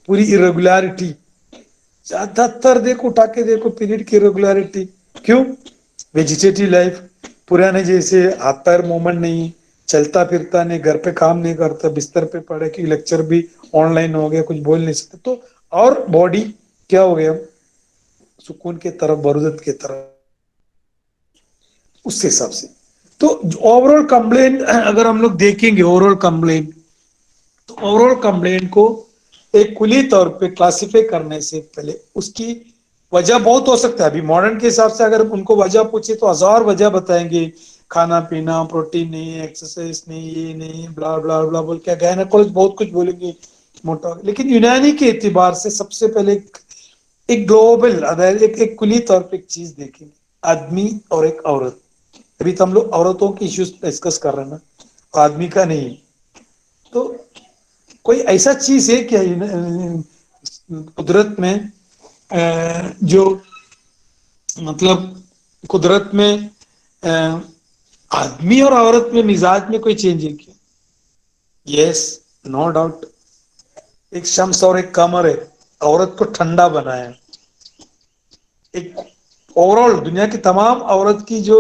पूरी इरेगुलरिटी, ज्यादातर देखो उठा के देखो पीरियड की रेगुलरिटी। क्यों? वेजिटेटिव लाइफ, पुराने जैसे हाथ पैर मूवमेंट नहीं, चलता फिरता नहीं, घर पे काम नहीं करता, बिस्तर पे पड़े, कि लेक्चर भी ऑनलाइन हो गया, कुछ बोल नहीं सकते, तो और बॉडी क्या हो गया, सुकून के तरफ, बरूदत के तरफ, उस हिसाब से। तो ओवरऑल कंप्लेन अगर हम लोग देखेंगे, ओवरऑल कंप्लेन, तो ओवरऑल कंप्लेंट को एक कुली तौर पे क्लासिफाई करने से पहले उसकी वजह बहुत हो सकता है। अभी मॉडर्न के हिसाब से अगर उनको वजह पूछे तो हजार वजह बताएंगे, खाना पीना, प्रोटीन नहीं, एक्सरसाइज नहीं, ये नहीं, ब्ला ब्ला ब्ला बोल के गायनेकोलॉजिस्ट बहुत कुछ बोलेंगे मोटा। लेकिन यूनानी के एतबार से सबसे पहले एक ग्लोबल, अदालत एक कुली तौर पे एक चीज देखेंगे, आदमी और एक औरत। अभी तो हम लोग औरतों के इश्यूज डिस्कस कर रहे हैं ना, आदमी का नहीं। तो कोई ऐसा चीज है क्या कुदरत में, जो मतलब कुदरत में आदमी और औरत में मिजाज में कोई चेंज है क्या? Yes, no doubt. एक शम्स और एक कमर है, औरत को ठंडा बनाया। एक ओवरऑल दुनिया की तमाम औरत की जो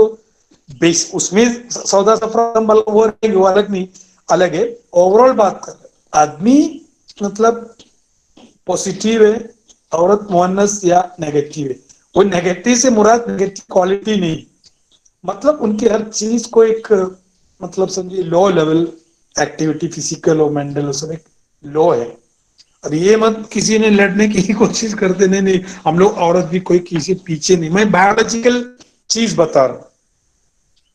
बेस, उसमें सौदा सफरा वो अलग नहीं, अलग है। ओवरऑल बात कर रहे आदमी मतलब पॉजिटिव है, औरत मुअन्नस या नेगेटिव है। वो नेगेटिव से मुराद नेगेटिव क्वालिटी नहीं, मतलब उनकी हर चीज को एक, मतलब समझिए लो लेवल एक्टिविटी, फिजिकल और मेंटल, सब एक लो है। अब ये मत किसी ने लड़ने की कोशिश करते, नहीं नहीं हम लोग औरत भी कोई किसी पीछे नहीं, मैं बायोलॉजिकल चीज बता रहा हूँ।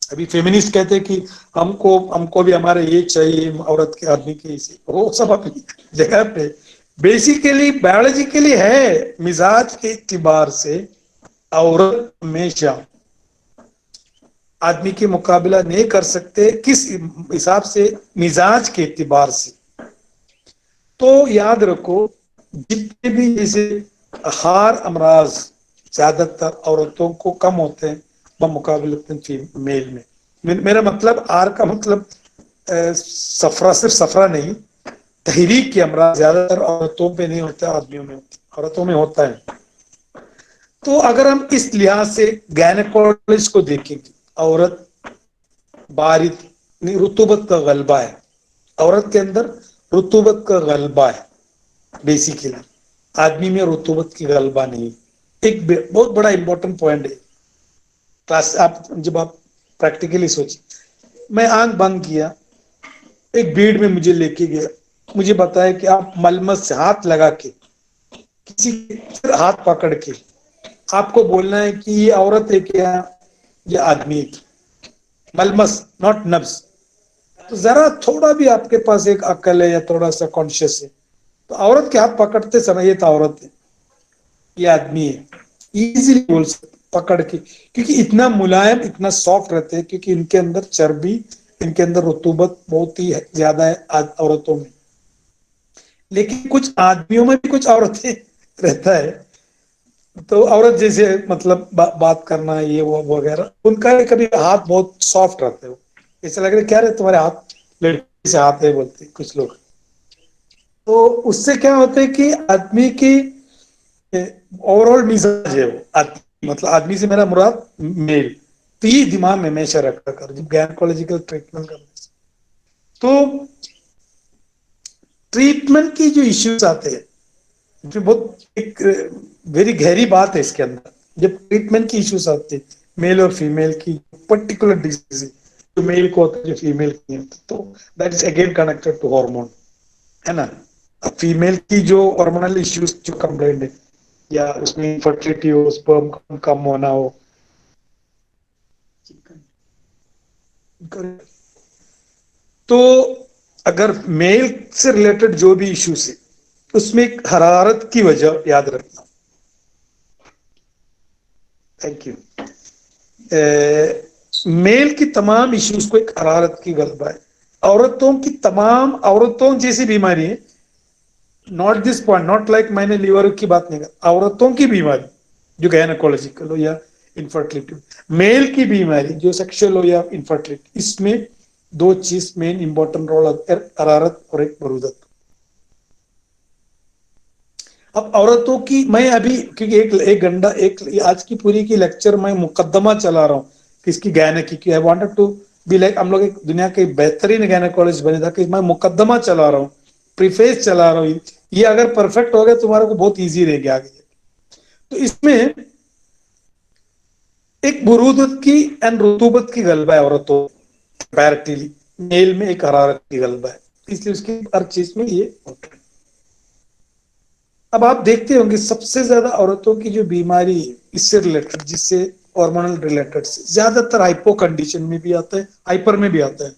अभी फेमिनिस्ट कहते हैं कि हमको हमको भी हमारे ये चाहिए, औरत के आदमी के इसे, वो सब अपनी जगह पे बेसिकली बायोलॉजिकली है। मिजाज के इतबार से औरत हमेशा आदमी के मुकाबला नहीं कर सकते किस हिसाब से, मिजाज के एतबार से। तो याद रखो, जितने भी जैसे हार अमराज ज्यादातर औरतों को कम होते हैं बमुकाबलतन मेल में। मेरा मतलब आर का मतलब सफरा, सिर्फ सफरा नहीं, तहरीक के अमराज ज्यादातर औरतों पे नहीं होता, आदमियों में औरतों में होता है। तो अगर हम इस लिहाज से गायनेकोलॉजिस्ट को देखेंगे, औरत बारिद, रुतूबत का गलबा है, औरत के अंदर रुतूबत का गलबा है बेसिकली, आदमी में रुतूबत की गलबा नहीं। एक बहुत बड़ा इंपॉर्टेंट पॉइंट है। क्लास आप जब आप प्रैक्टिकली सोचिए, मैं आंख बंद किया, एक भीड़ में मुझे लेके गया, मुझे बताया कि आप मलमस से हाथ लगा के, किसी के हाथ पकड़ के आपको बोलना है कि ये औरत है क्या, ये आदमी है क्या? मलमस, नॉट नब्स। तो जरा थोड़ा भी आपके पास एक अकल है या थोड़ा सा कॉन्शियस है, तो औरत के हाथ पकड़ते समय ये तो औरत है, ये आदमी है, इजीली बोल सकते पकड़ के, क्योंकि इतना मुलायम, इतना सॉफ्ट रहते हैं, क्योंकि इनके अंदर चर्बी, इनके अंदर रुतूबत बहुत ही ज्यादा है औरतों में। लेकिन कुछ आदमियों में भी कुछ औरतें रहता है, तो औरत जैसे मतलब बात करना ये वो वगैरह, उनका कभी हाथ बहुत सॉफ्ट रहते हो, ऐसा लग रहा है क्या रे तुम्हारे हाथ लड़की से हाथ है, बोलते कुछ लोग। तो उससे क्या होता है कि आदमी की ओवरऑल मिजाज है वो आदमी, मतलब आदमी से मेरा मुराद मेल। तो ये दिमाग में हमेशा रखा कर जब गायनकोलॉजिकल ट्रीटमेंट करने से। तो ट्रीटमेंट की जो इश्यूज आते हैं, जो बहुत एक वेरी गहरी बात है इसके अंदर, जब ट्रीटमेंट की इश्यूज आते हैं मेल और फीमेल की पर्टिकुलर डिजीज, जो मेल को होता है जो फीमेल की होता है, तो that is again connected to hormone, है ना। फीमेल की जो हार्मोनल इश्यूज जो कंप्लेंट है, या उसमें इनफर्टिलिटी हो, स्पर्म कम होना हो, तो अगर मेल से रिलेटेड जो भी इश्यूज है, उसमें एक हरारत की वजह याद रखना। Thank you. मेल की तमाम इश्यूज को एक हरारत की गलबा है। औरतों की तमाम, औरतों जैसी बीमारी है, not this point, not like मैंने लीवर की बात नहीं कर, औरतों की बीमारी जो गायनेकोलॉजिकल हो या इनफर्टिलिटी, मेल की बीमारी जो सेक्सुअल हो या इनफर्टिलिटी, इसमें दो चीज मेन इंपॉर्टेंट रोल, हरारत और एक बरूदत। अब औरतों की मैं अभी, क्योंकि एक घंटा एक आज की पूरी की लेक्चर मैं मुकदमा चला रहा हूँ किसकी गायने की, I wanted to be like, हम लोग एक दुनिया के बेहतरीन गायनेकोलॉजिस्ट बने था, कि मैं मुकदमा चला रहा हूँ, प्रीफेस चला रहा हूँ, ये अगर परफेक्ट हो गया तुम्हारे को बहुत इजी रहेगी आगे। तो इसमें एक बुरूदत की एंड रुतूबत की गलबा है औरतों, कंपैरेटिवली मेल में एक हरारत की गलबा है, इसलिए उसकी हर चीज में ये होता है। अब आप देखते होंगे सबसे ज्यादा औरतों की जो बीमारी है इससे रिलेटेड, जिससे हार्मोनल रिलेटेड से, ज्यादातर हाइपो कंडीशन में भी आता है, हाइपर में भी आता है।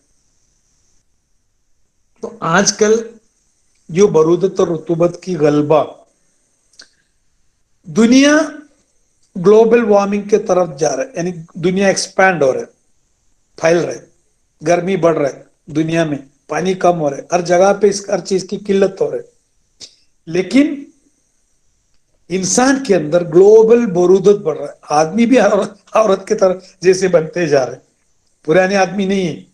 तो आजकल जो बरूदत और रुतूबत की गलबा, दुनिया ग्लोबल वार्मिंग के तरफ जा रहा है, यानी दुनिया एक्सपैंड हो रहा है, फैल रहा है, गर्मी बढ़ रहा है दुनिया में, पानी कम हो रहा है, हर जगह पे इस हर चीज की किल्लत हो रहा है। लेकिन इंसान के अंदर ग्लोबल बरूदत बढ़ रहा है, आदमी भी औरत की तरह जैसे बनते जा रहे हैं, पुराने आदमी नहीं है।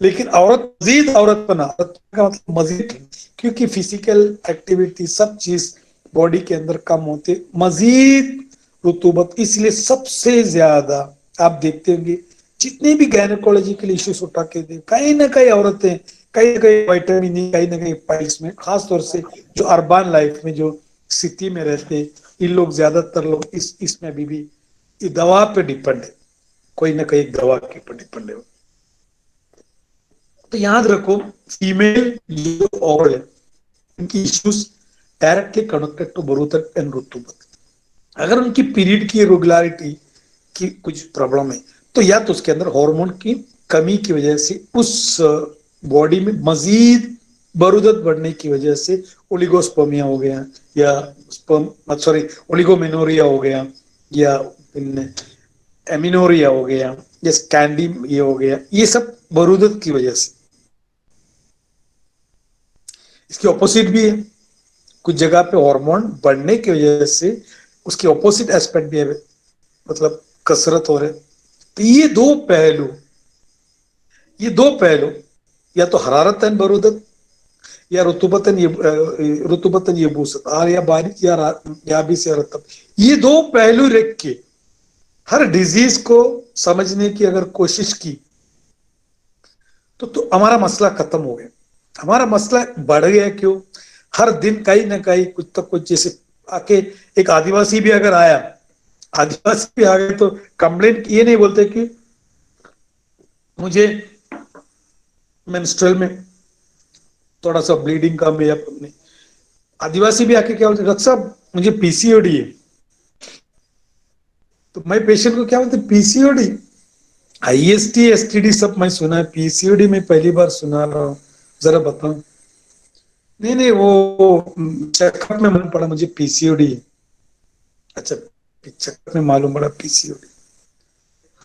लेकिन औरत मजीद औरत बना, औरत का मतलब मजीद, क्योंकि फिजिकल एक्टिविटी सब चीज बॉडी के अंदर कम होते, मजीद रुतूबत, इसलिए सबसे ज्यादा आप देखते होंगे जितने भी गायनेकोलॉजिकल इश्यूज उठा के दे, कहीं ना कहीं औरतें, कहीं ना कहीं वाइटामिन, कहीं ना कहीं पाइल्स में, खासतौर से जो अर्बन लाइफ में, जो सिटी में रहते, इन लोग ज्यादातर लोग इसमें अभी भी दवा पे डिपेंड है, कोई ना कोई दवा के ऊपर डिपेंड है। तो याद रखो, फीमेल जो ओवल है, उनकी इश्यूज डायरेक्टली कनेक्टेड टू बरूदत एंड रुतूबत। अगर उनकी पीरियड की रेगुलरिटी की कुछ प्रॉब्लम है, तो या तो उसके अंदर हार्मोन की कमी की वजह से उस बॉडी में मजीद बरूदत बढ़ने की वजह से ओलिगोस्पर्मिया हो गया, या स्पर्म सॉरी ओलिगोमेनोरिया हो गया, या एमिनोरिया हो गया, जैसे कैंडी ये हो गया, ये सब बरूदत की वजह से। इसके ऑपोजिट भी है, कुछ जगह पे हार्मोन बढ़ने की वजह से उसके ऑपोजिट एस्पेक्ट भी है, मतलब कसरत हो रहे। तो ये दो पहलू, या तो हरारतन बरूदत या रुतुबतन ये बूसत आर या बारिश या भी से रतब, ये दो पहलू रख के हर डिजीज को समझने की अगर कोशिश की तो हमारा मसला खत्म हो गया। हमारा मसला बढ़ गया क्यों? हर दिन कहीं ना कहीं कुछ तो कुछ, जैसे आके एक आदिवासी भी अगर आया, आदिवासी भी आ गए तो कंप्लेंट ये नहीं बोलते कि मुझे मेंस्ट्रुअल में थोड़ा सा ब्लीडिंग कम है या नहीं। आदिवासी भी आके क्या बोलते, डॉक्टर साहब मुझे पीसीओडी है। तो मैं पेशेंट को क्या बोलते, पीसीओडी? आईएसटी एसटीडी सब मैं सुना है, पीसीओडी में पहली बार सुना रहा हूँ, जरा बताओ। नहीं नहीं, वो चेकअप में मालूम पड़ा मुझे पीसीओडी है। अच्छा, चेकअप में मालूम पड़ा पीसीओडी।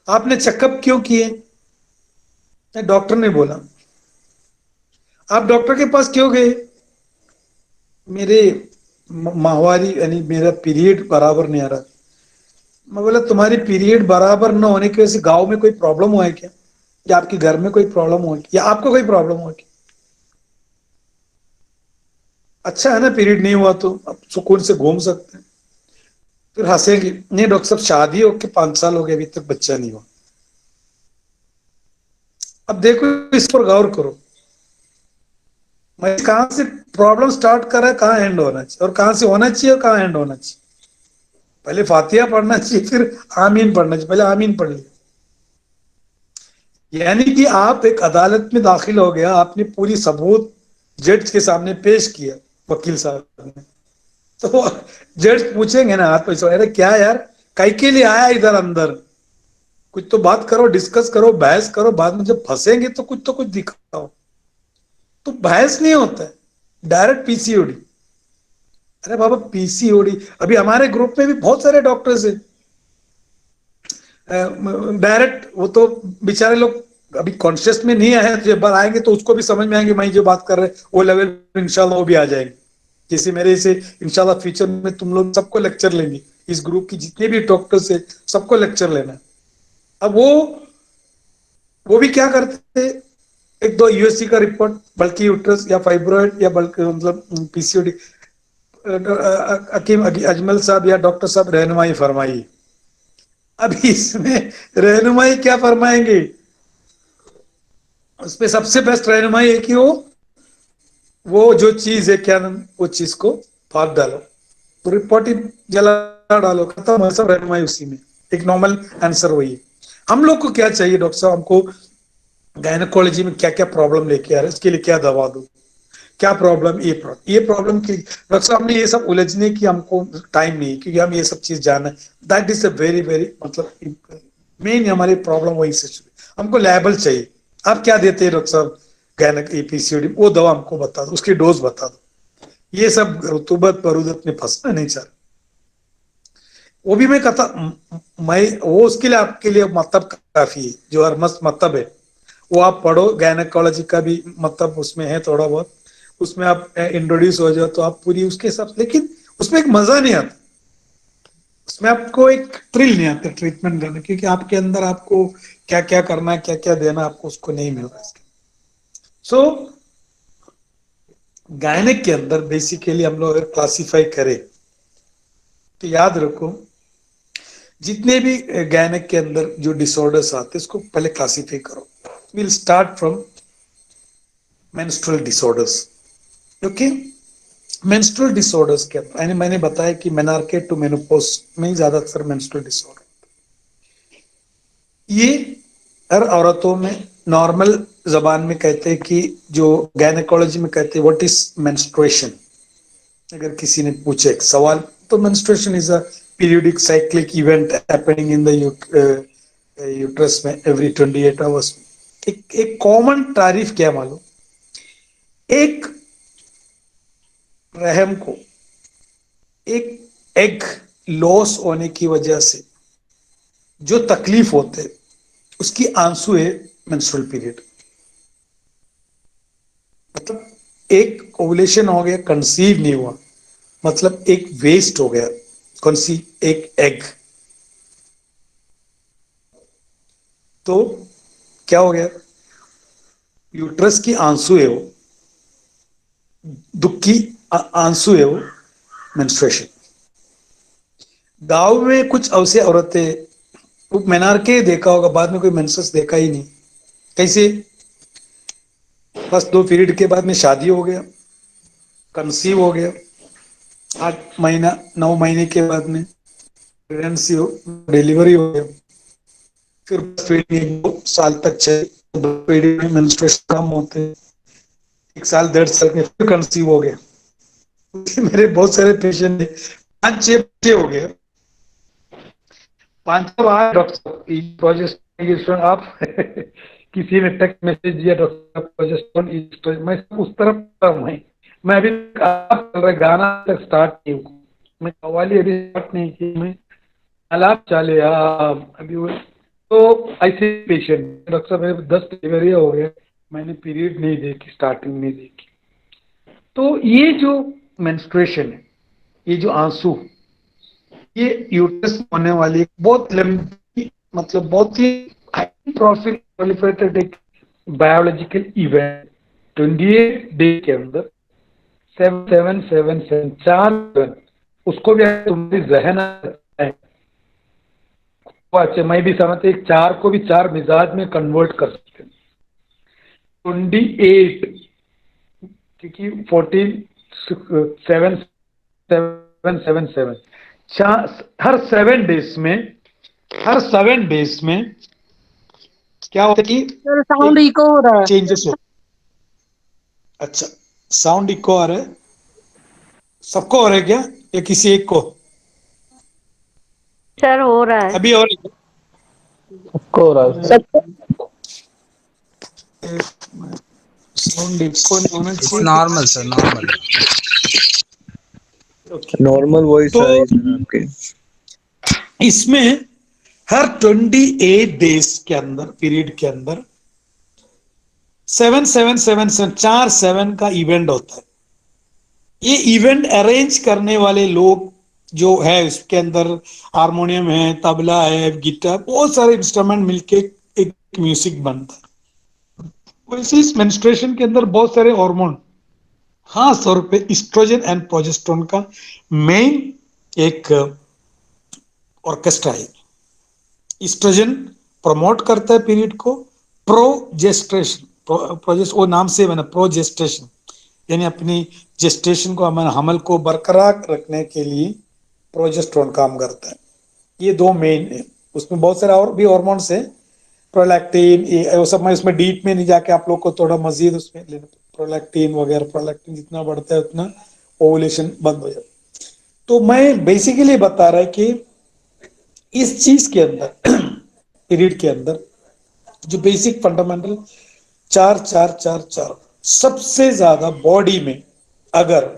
आपने चेकअप क्यों किए? डॉक्टर ने बोला। आप डॉक्टर के पास क्यों गए? मेरे माहवारी यानी मेरा पीरियड बराबर नहीं आ रहा। मैं बोला तुम्हारी पीरियड बराबर न होने की वजह से गांव में कोई प्रॉब्लम हुआ है क्या, या आपके घर में कोई प्रॉब्लम हुआ है, या आपको कोई प्रॉब्लम हुआ है? अच्छा है ना, पीरियड नहीं हुआ तो अब सुकून से घूम सकते हैं। फिर हंसेंगे, नहीं डॉक्टर साहब शादी होके 5 साल हो गए अभी तक बच्चा नहीं हुआ। अब देखो, इस पर गौर करो, मैं कहां से प्रॉब्लम स्टार्ट कर रहा है, कहाँ एंड होना चाहिए, और कहां से होना चाहिए और कहाँ एंड होना चाहिए। पहले फातिहा पढ़ना चाहिए, फिर आमीन पढ़ना चाहिए, पहले आमीन पढ़ लिया। यानी कि आप एक अदालत में दाखिल हो गया, आपने पूरी सबूत जज के सामने पेश किया, वकील साहब ने। तो जज पूछेंगे ना, आप पैसा, अरे क्या यार, कई के लिए आया इधर अंदर, कुछ तो बात करो, डिस्कस करो, बहस करो, बाद में जब फंसेंगे तो कुछ दिखाओ। तो बहस नहीं होता है, डायरेक्ट पीसीओडी। अरे बाबा पीसीओडी, अभी हमारे ग्रुप में भी बहुत सारे डॉक्टर्स हैं, डायरेक्ट वो तो बेचारे लोग अभी कॉन्शियस में नहीं आए, जब बार आएंगे तो उसको भी समझ में आएंगे मैं जो बात कर रहे हैं वो लेवल, इंशाल्लाह वो भी आ जाएंगे। जैसे मेरे से इंशाल्लाह फ्यूचर में तुम लोग सबको लेक्चर लेंगे, इस ग्रुप की जितने भी डॉक्टर्स है सबको लेक्चर लेना। अब वो भी क्या करते हैं, एक दो यूएससी का रिपोर्ट, बल्कि यूट्रस या फाइब्रॉइड या बल्कि मतलब पीसीओडी, हकीम अजमल साहब या डॉक्टर साहब रहनुमाई फरमाइए। अब इसमें रहनुमाई क्या फरमाएंगे? उस पे सबसे बेस्ट रहनुमाई है कि वो जो चीज है, क्या नाम, वो चीज को फाड़ डालो, तो रिपोर्ट ही जला डालो, खत्म हो सब रहनुमाई उसी में। एक नॉर्मल आंसर वही है। हम लोग को क्या चाहिए डॉक्टर साहब, हमको गायनेकोलॉजी में क्या क्या प्रॉब्लम लेके आ रहे हैं, इसके लिए क्या दवा दो, क्या प्रॉब्लम, ये प्रॉब्लम की डॉक्टर साहब, हमने ये सब उलझने की हमको टाइम नहीं, क्योंकि हम ये सब चीज जाना है। That is a very very मतलब मेन हमारी प्रॉब्लम वही से शुरू, हमको लेबल चाहिए। आप क्या देते हैं डॉक्टर साहब, गैनक एपीसीओडी, वो दवा हमको बता दो, उसकी डोज बता दो। ये सब रुतुबत बरूदत में फंसना नहीं चाह रहा। वो भी मैं कहता, मैं वो उसके लिए आपके लिए मतलब काफी है, जो हर मस्त मतलब है वो आप पढ़ो, गायनेकोलॉजी का भी मतलब उसमें है थोड़ा बहुत, उसमें आप इंट्रोड्यूस हो जाओ तो आप पूरी उसके हिसाब से, लेकिन उसमें एक मजा नहीं आता, उसमें आपको एक थ्रिल नहीं आता ट्रीटमेंट करने, क्योंकि आपके अंदर आपको क्या क्या करना है, क्या क्या देना आपको, उसको नहीं मिल रहा है। सो गायनिक के अंदर बेसिकली हम लोग अगर क्लासिफाई करें तो याद रखो, जितने भी गायनिक के अंदर जो डिसऑर्डर्स आते हैं उसको पहले क्लासिफाई करो। Will start from menstrual disorders. Okay, menstrual disorders क्या, मैंने बताया कि मेनार्के टू मेनोपॉज में ही ज्यादातर मेंस्ट्रुअल डिसऑर्डर, ये हर औरतों में नॉर्मल जबान में कहते हैं कि जो गायनेकोलॉजी में कहते हैं व्हाट इज मेंस्ट्रुएशन। अगर किसी ने पूछे एक सवाल, तो menstruation is a periodic cyclic event happening in the uterus में एवरी 28 आवर्स। एक कॉमन तारीफ क्या मालूम, एक रहम को एक एग लॉस होने की वजह से जो तकलीफ होते, उसकी आंसू है मेंस्ट्रुअल पीरियड। मतलब एक ओवुलेशन हो गया, कंसीव नहीं हुआ, मतलब एक वेस्ट हो गया, कौन सी, एक एग। तो क्या हो गया, यूट्रस की आंसू है वो, दुख की आंसू है वो, मेंस्ट्रुएशन। गांव में कुछ ऐसे औरतें, वो मेनार्के देखा होगा, बाद में कोई मेंसेस देखा ही नहीं। कैसे, बस 2 पीरियड के बाद में शादी हो गया, कंसीव हो गया, 8 महीना 9 महीने के बाद में प्रेगनेंसी हो, डिलीवरी हो गया, फिर फीडिंग 2 साल तक चले, 2 पीरियड में मेंस्ट्रुएशन कम होते हैं, 1 साल 1.5 साल में फिर कंसीव हो गया। मेरे बहुत सारे पेशेंट है, 5-6 बच्चे हो गए, 5 आए डॉक्टर साहब प्रोजेस्टेरोन आप किसी ने टेक्स्ट मैसेज दिया, डॉक्टर साहब प्रोजेस्टेरोन, मैं उस तरफ मैं अभी आप चल रहा गाना तक स्टार्ट नहीं हूँ, मैं कव्वाली अभी स्टार्ट नहीं की, मैं आलाप चाले अभी वो। तो ऐसे पेशेंट, डॉक्टर साहब मेरे 10 डिलीवरी हो गए, मैंने पीरियड नहीं देखी, स्टार्टिंग नहीं देखी। तो ये जो मेंस्ट्रुएशन है, ये जो आंसू, ये यूट्रस में होने वाली एक बहुत लंबी, मतलब बहुत ही हाई प्रोफिल प्रोलिफरेटेड एक बायोलॉजिकल इवेंट, 28 डे के अंदर 7 7 7 7 4 उसको भी अगर तुम्हारी जहन है तो अच्छे, मैं भी समझते एक 4 को भी 4 मिजाज में कन्वर्ट कर सकते हैं। 28, क्योंकि 14 7 7 7 7 हर 7 डेज में, हर 7 डेज में क्या होता है कि सर साउंड एक इको हो रहा है। चेंजेस हो। अच्छा, साउंड इको आ रहा है, सबको हो रहा है क्या या किसी एक को? सर हो रहा है। अभी और सबको हो रहा है सर। साउंड इको नहीं होना इट्स चाहिए। Normal sir, normal. Okay, normal voice तो आ रही है सर आपके। इसमें हर 28 डेज के अंदर, पीरियड के अंदर 7 7 7 7 4 7 का इवेंट होता है। ये इवेंट अरेंज करने वाले लोग जो है, उसके अंदर हारमोनियम है, तबला है, गिटार, बहुत सारे इंस्ट्रूमेंट मिलके एक म्यूजिक बनता है। वैसे इस मेंस्ट्रुएशन के अंदर बहुत सारे हार्मोन, खास तौर पे इस्ट्रोजन एंड प्रोजेस्टेरोन का मेन एक ऑर्केस्ट्रा है। इस्ट्रोजन प्रमोट करता है पीरियड को, प्रोजेस्ट्रेशन, प्रोजेस्ट वो नाम से बना प्रोजेस्ट्रेशन, यानी अपनी जेस्टेशन को, हमल को बरकरार रखने के लिए प्रोजेस्टेरोन काम करता है। ये 2 मेन है, उसमें बहुत सारे और भी हॉर्मोन्स है, प्रोलैक्टिन, ये वो सब मैं उसमें डीप में नहीं जाके आप लोग को थोड़ा मजीद उसमें प्रोलैक्टिन वगैरह, प्रोलैक्टिन जितना बढ़ता है उतना ओवुलेशन बंद हो जाता है। तो मैं बेसिकली बता रहा है कि इस चीज के अंदर पीरियड के अंदर जो बेसिक फंडामेंटल 4 4 4 4 सबसे ज्यादा बॉडी में, अगर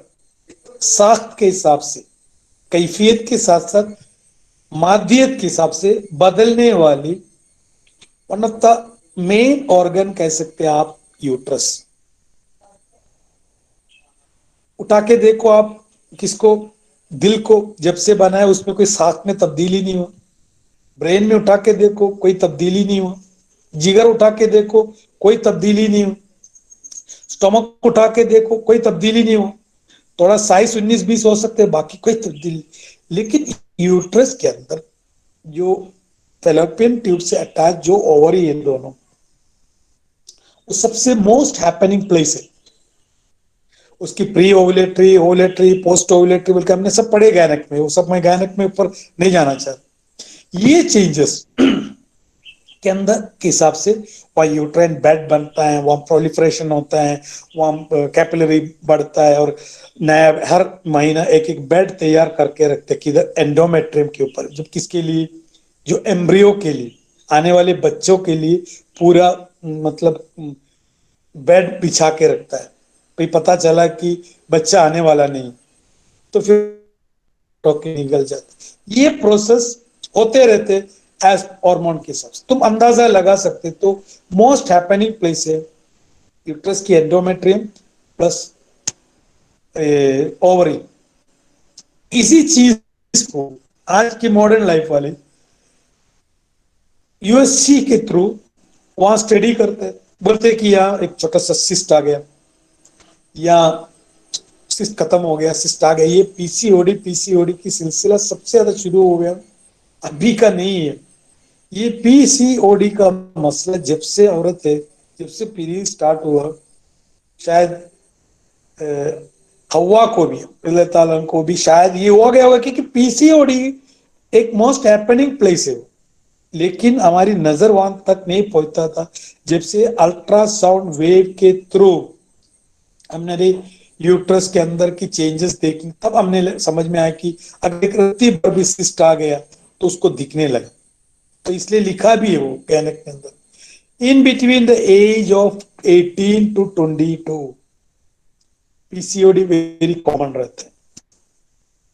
साख्त के हिसाब से, कैफियत के साथ साथ मादियत के हिसाब से बदलने वाली one of the main organ कह सकते हैं आप, यूट्रस। उठा के देखो आप किसको, दिल को जब से बना है उसमें कोई साख में तब्दीली नहीं हुआ, ब्रेन में उठा के देखो कोई तब्दीली नहीं हुआ, जिगर उठा के देखो कोई तब्दीली नहीं हुई, स्टमक उठा के देखो कोई तब्दीली नहीं हुआ, थोड़ा साइज 19 20 हो सकते हैं, बाकी कोई तब्दीली। लेकिन यूट्रस के अंदर जो फेलोपियन ट्यूब से अटैच जो ओवरी है दोनों, वो सबसे मोस्ट हैपनिंग प्लेस है। उसकी pre ovulatory, ovulatory, post ovulatory बोल के हमने सब पढ़े गैनक में, वो सब मैं गैनक में ऊपर नहीं जाना चाहता। ये चेंजेस के अंदर के हिसाब से वहाँ यूट्राइन बेड बनता है, वहाँ प्रोलिफरेशन होता है, वहाँ कैपिलरी बढ़ता है, और नया हर महीना एक एक बेड तैयार करके रखते हैं किधर, एंडोमेट्रियम के ऊपर, जब किसके लिए, जो एम्ब्रियो के लिए, आने वाले बच्चों के लिए पूरा मतलब बेड बिछा के रखता है। भाई पता चला कि बच्चा आने वाला नहीं, तो फिर टोके निकल जाते, ये प्रोसेस होते रहते। एज हार्मोन के हिसाब से तुम अंदाजा लगा सकते। तो मोस्ट हैपनिंग प्लेस है यूट्रस की एंडोमेट्रियम प्लस ओवरी। इसी चीज को आज की मॉडर्न लाइफ वाले यूएससी के थ्रू वहां स्टडी करते हैं, बोलते कि यहाँ एक छोटा सा सिस्ट आ गया या सिस्ट खत्म हो गया, सिस्ट आ गया। ये पीसीओडी की सिलसिला सबसे ज्यादा शुरू हो गया, अभी का नहीं है। ये पीसीओडी का मसला जब से औरत है, जब से पीरियड स्टार्ट हुआ, शायद हवा को भी, अल्लाह ताला को भी शायद ये हो गया होगा कि पीसीओडी एक मोस्ट हैपनिंग प्लेस है। लेकिन हमारी नजर वहां तक नहीं पहुंचता था। जब से अल्ट्रासाउंड वेव के थ्रू हमने यूट्रस के अंदर की चेंजेस देखी, तब हमने समझ में आया कि अगर एक रत्ती भर भी सिस्ट आ गया तो उसको दिखने लगा। तो इसलिए लिखा भी है वो गैनक के अंदर, in between the age of 18 to 22 PCOD very common रहते हैं।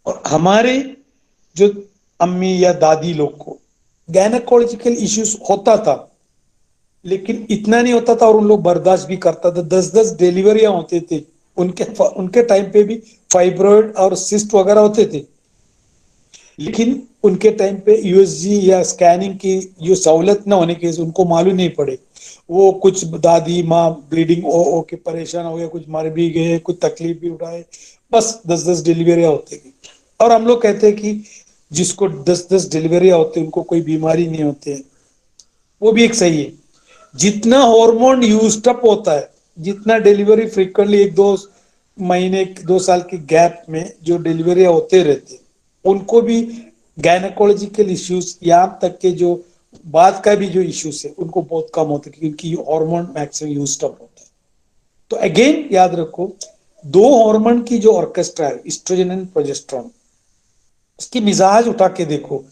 और हमारे जो अम्मी या दादी लोग को गायनेकोलॉजिकल इश्यूज होता था, लेकिन इतना नहीं होता था और उन लोग बर्दाश्त भी करता था। 10-10 डिलीवरियां होते थे उनके उनके टाइम पे भी, फाइब्रॉइड और सिस्ट वगैरह होते थे। लेकिन उनके टाइम पे यूएसजी या स्कैनिंग की जो सहूलत न होने के उनको मालूम नहीं पड़े। वो कुछ दादी माँ ब्लीडिंग ओ के परेशान हो गए, कुछ मर भी गए, कुछ तकलीफ भी उठाए, बस 10-10 डिलीवरियां होती थी। और हम लोग कहते हैं कि जिसको 10-10 डिलीवरियां होती है उनको कोई बीमारी नहीं होती है। वो भी एक सही है। जितना हार्मोन यूज्ड अप होता है, जितना डिलीवरी फ्रीक्वेंटली 1-2 महीने 2 साल के गैप में जो डिलीवरी होते रहते, उनको भी गायनेकोलॉजिकल इश्यूज, यहाँ तक के जो बाद का भी जो इश्यूज है उनको बहुत कम होते हैं, क्योंकि हार्मोन मैक्सिमम यूज्ड अप होता है। तो अगेन याद रखो, दो हार्मोन की जो ऑर्केस्ट्रा है, ईस्ट्रोजन एंड प्रोजेस्टेरोन, उसकी मिजाज उठा के देखो।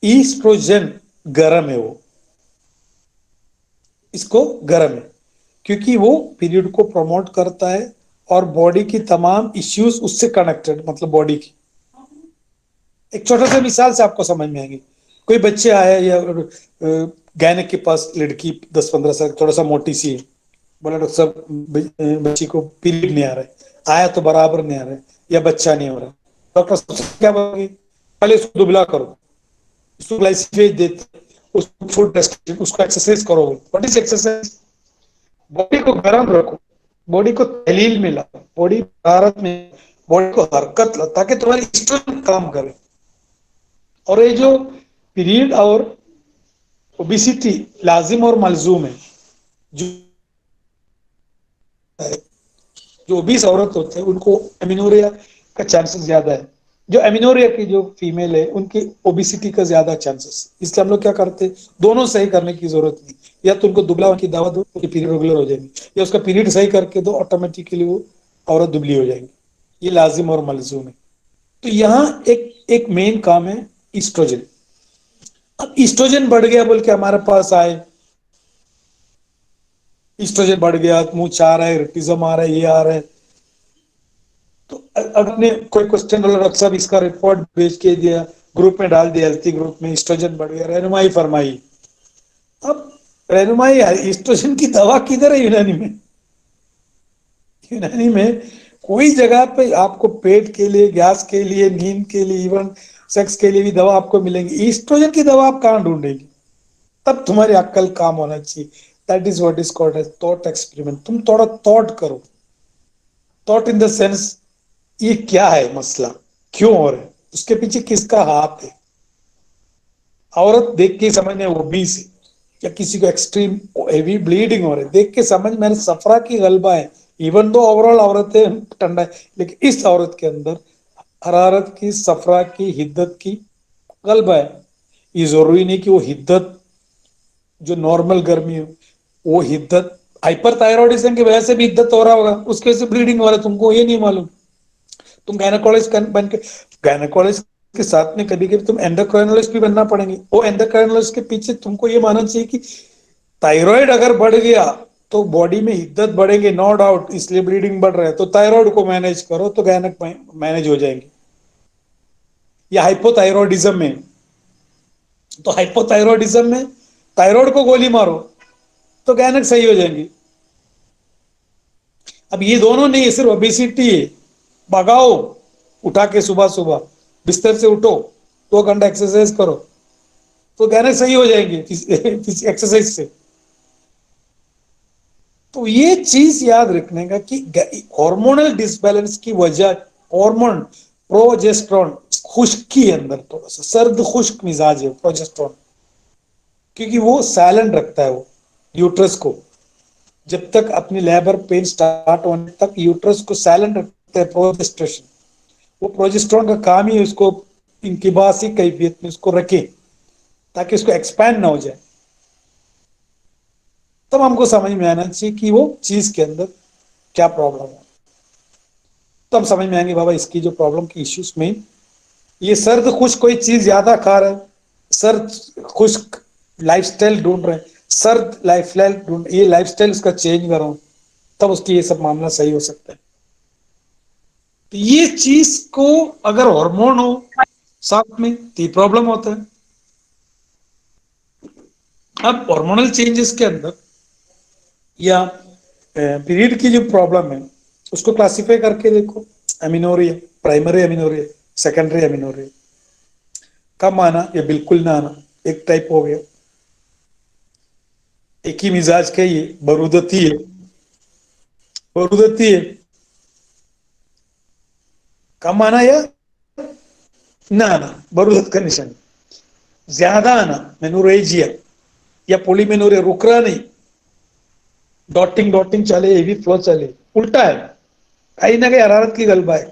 ईस्ट्रोजन गर्म है, वो इसको गर्म है क्योंकि वो पीरियड को प्रमोट करता है और बॉडी की तमाम इश्यूज उससे कनेक्टेड, मतलब बॉडी की। एक छोटा सा मिसाल से आपको समझ में आएगी। कोई बच्चे आया या गायनेक के पास, लड़की 10-15 साल, थोड़ा सा मोटी सी है, बोला डॉक्टर साहब बच्ची को पीरियड नहीं आ रहा है, आया तो बराबर नहीं आ रहा है या बच्चा नहीं हो रहा। डॉक्टर साहब क्या बोलेंगे, पहले इसको दुबला करो, उसको ग्लाइसिफेज देते, उसको फूड टेस्ट, उसको एक्सरसाइज करो। What is exercise? बॉडी को गर्म रखो, बॉडी को तहलील में लाओ, बॉडी हरारत में, बॉडी को हरकत ला, ताकि तुम्हारी स्ट्रेंथ काम करे। और ये जो पीरियड और ओबिसिटी लाजिम और मलजूम है। जो जो ओबीस औरत होते हैं उनको एमिनोरिया का चांसेस ज्यादा है। जो एमिनोरिया की जो फीमेल है उनकी ओबिसिटी का ज्यादा चांसेस। इसलिए हम लोग क्या करते हैं, दोनों सही करने की जरूरत नहीं। या तो उनको दुबला की दवा दो, उनकी पीरियड रेगुलर हो जाएंगी, या उसका पीरियड सही करके दो, ऑटोमेटिकली वो औरत दुबली हो जाएंगी। ये लाजिम और मलजूम है। तो यहाँ एक एक मेन काम है ईस्ट्रोजन। अब ईस्ट्रोजन बढ़ गया बोल के हमारे पास आए, ईस्ट्रोजन बढ़ गया, मुंह चाह रहा है, रिटिज्म आ रहा है, ये आ रहा है, तो अगर ने कोई क्वेश्चन बोला, डॉक्टर साहब इसका रिपोर्ट भेज के दिया, ग्रुप में डाल दिया, हेल्थी ग्रुप में, ईस्ट्रोजन बढ़ गया, रहनुमाई फरमाई। अब रहनुमाई, ईस्ट्रोजन की दवा किधर है यूनानी में? यूनानी में कोई जगह पे आपको पेट के लिए, गैस के लिए, नींद के लिए, इवन सेक्स के लिए भी दवा आपको मिलेंगी। ईस्ट्रोजन की दवा आप कहां ढूंढेंगे? तब तुम्हारी अक्ल काम होना चाहिए। That is what is called as thought experiment. तुम थोड़ा थॉट करो, थॉट इन द सेंस, ये क्या है मसला, क्यों हो रहा है, उसके पीछे किसका हाथ है। औरत देख के समझने वो बीस है, या किसी को एक्सट्रीम हेवी ब्लीडिंग हो रही है, देख के समझ मैंने सफरा की गलबा है। इवन दो ओवरऑल औरतें ठंडा है, लेकिन इस औरत के अंदर हरारत की, सफरा की, हिद्दत की गलबा है। ये जरूरी नहीं कि वो हिद्दत जो नॉर्मल गर्मी हो, वो हिद्दत हाइपर थायरॉइडिज्म की वजह से भी हिद्दत हो रहा होगा, उसकी वजह से ब्लीडिंग हो रहा है, तुमको ये नहीं मालूम। तुम गायनेकोलॉजिस्ट बन के, गायनेकोलॉजिस्ट के साथ में कभी कभी तुम एंडोक्राइनोलॉजिस्ट भी बनना पड़ेंगे। वो एंडोक्राइनोलॉजिस्ट के पीछे तुमको ये मानना चाहिए कि थायराइड अगर बढ़ गया तो बॉडी में हिद्दत बढ़ेंगे, नो डाउट, इसलिए ब्लीडिंग बढ़ रहा है, तो थायराइड को मैनेज करो तो गायनेक मैनेज हो जाएंगे। या हाइपोथायरॉइडिज्म में तो हाइपोथायरॉयडिज्म में थायराइड को गोली मारो तो गैनक सही हो जाएंगी। अब ये दोनों नहीं है, सिर्फ ओबेसिटी है, भगाओ उठा के सुबह सुबह बिस्तर से उठो, 2 घंटा एक्सरसाइज करो तो गैनक सही हो जाएंगे एक्सरसाइज से। तो ये चीज याद रखने का कि हार्मोनल डिसबैलेंस की वजह हार्मोन प्रोजेस्टेरोन खुश्की है, अंदर थोड़ा सा सर्द खुश्क मिजाज है प्रोजेस्टेरोन, क्योंकि वो साइलेंट रखता है वो यूट्रस को। जब तक अपनी लेबर पेन स्टार्ट होने तक यूट्रस को साइलेंट रखता है प्रोजेस्टेशन। वो प्रोजेस्टेरोन का काम ही उसको इंकिबासी कैफियत में उसको रखे ताकि उसको एक्सपैंड ना हो जाए। तब हमको समझ में आना चाहिए कि वो चीज के अंदर क्या प्रॉब्लम है। तब समझ में आएंगे बाबा इसकी जो प्रॉब्लम की इश्यूज में ये सर्द खुश्क कोई चीज ज्यादा खा रहे हैं, सर्द खुश्क लाइफस्टाइल ढूंढ रहे हैं, सर्द लाइफस्टाइल ढूंढ, ये लाइफस्टाइल उसका चेंज करो तब उसकी ये सब मामला सही हो सकता है। तो ये चीज को अगर हार्मोन हो साथ में तो ये प्रॉब्लम होता है। अब हार्मोनल चेंजेस के अंदर या पीरियड की जो प्रॉब्लम है उसको क्लासिफाई करके देखो, amenorrhoea, primary amenorrhoea, secondary amenorrhoea, कम आना या बिल्कुल ना आना एक टाइप हो गया, एक ही मिजाज का ये बरूदती है, बरूदती है, कम आना या ना आना बरूदत का निशान, ज्यादा आना मेनोरेजिया या पोलीमेनोरिया, रुक रहा नहीं, डॉटिंग डॉटिंग चले, हेवी फ्लो चले, उल्टा है, कहीं ना कहीं हरारत की गलबा है।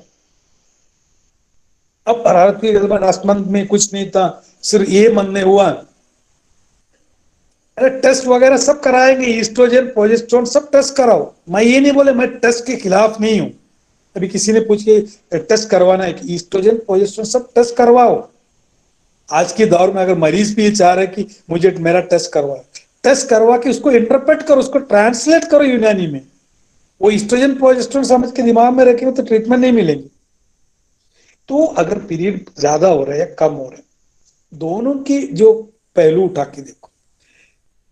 अब हरारत की गलबा लास्ट मंथ में कुछ नहीं था, सिर्फ ये मन में हुआ, अरे टेस्ट वगैरह सब कराएंगे, ईस्ट्रोजन प्रोजेस्टेरोन सब टेस्ट कराओ। मैं ये नहीं बोले, मैं टेस्ट के खिलाफ नहीं हूं। अभी किसी ने पूछ के टेस्ट करवाना है कि ईस्ट्रोजन प्रोजेस्टेरोन सब टेस्ट करवाओ। आज के दौर में अगर मरीज भी ये चाह रहे कि मुझे मेरा टेस्ट करवा, टेस्ट करवा के उसको इंटरप्रेट करो, उसको ट्रांसलेट करो यूनानी में। वो ईस्ट्रोजन प्रोजेस्टेरोन समझ के दिमाग में रखेंगे तो ट्रीटमेंट नहीं मिलेगी। तो अगर पीरियड ज्यादा हो रहा है या कम हो रहा है, दोनों की जो पहलू उठा के देखो,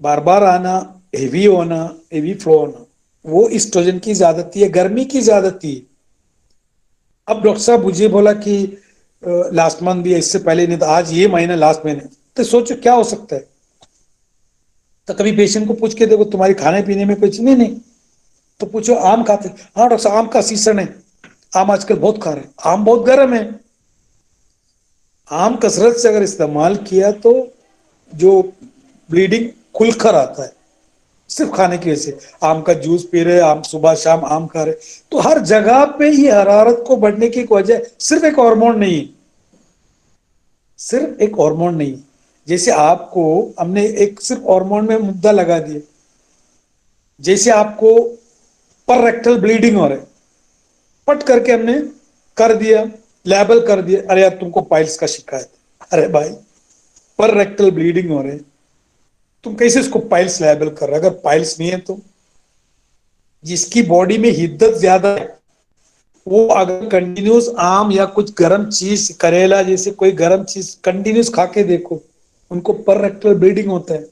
बार बार आना, हेवी होना, हेवी फ्लो होना, वो ईस्ट्रोजन की ज्यादती है, गर्मी की ज्यादती है। अब डॉक्टर साहब मुझे बोला कि लास्ट मंथ भी इससे पहले नहीं था, आज ये महीना लास्ट महीने, तो सोचो क्या हो सकता है। तो कभी पेशेंट को पूछ के देखो तुम्हारी खाने पीने में कुछ नहीं, नहीं तो पूछो आम खाते, हाँ डॉक्टर साहब आम का सीजन है, आम आजकल बहुत खा रहे हैं, आम बहुत गर्म है। आम कसरत से अगर इस्तेमाल किया तो जो ब्लीडिंग खुलकर आता है सिर्फ खाने की वजह से, आम का जूस पी रहे, आम सुबह शाम आम खा रहे, तो हर जगह पे ये हरारत को बढ़ने की एक वजह सिर्फ एक हार्मोन नहीं है, सिर्फ एक हार्मोन नहीं। जैसे आपको हमने एक सिर्फ हार्मोन में मुद्दा लगा दिया, जैसे आपको पर रेक्टल ब्लीडिंग हो रहा है, पट करके हमने कर दिया, लेबल कर दिया, अरे यार तुमको पाइल्स का शिकायत, अरे भाई पर रेक्टल ब्लीडिंग हो रहे हैं, तुम कैसे इसको पाइल्स लेबल कर रहे हो? अगर पाइल्स नहीं है तो जिसकी बॉडी में हिद्दत ज्यादा है वो अगर कंटिन्यूस आम या कुछ गर्म चीज, करेला जैसे कोई गर्म चीज कंटिन्यूस खा के देखो, उनको पर रेक्टल ब्लीडिंग होता है।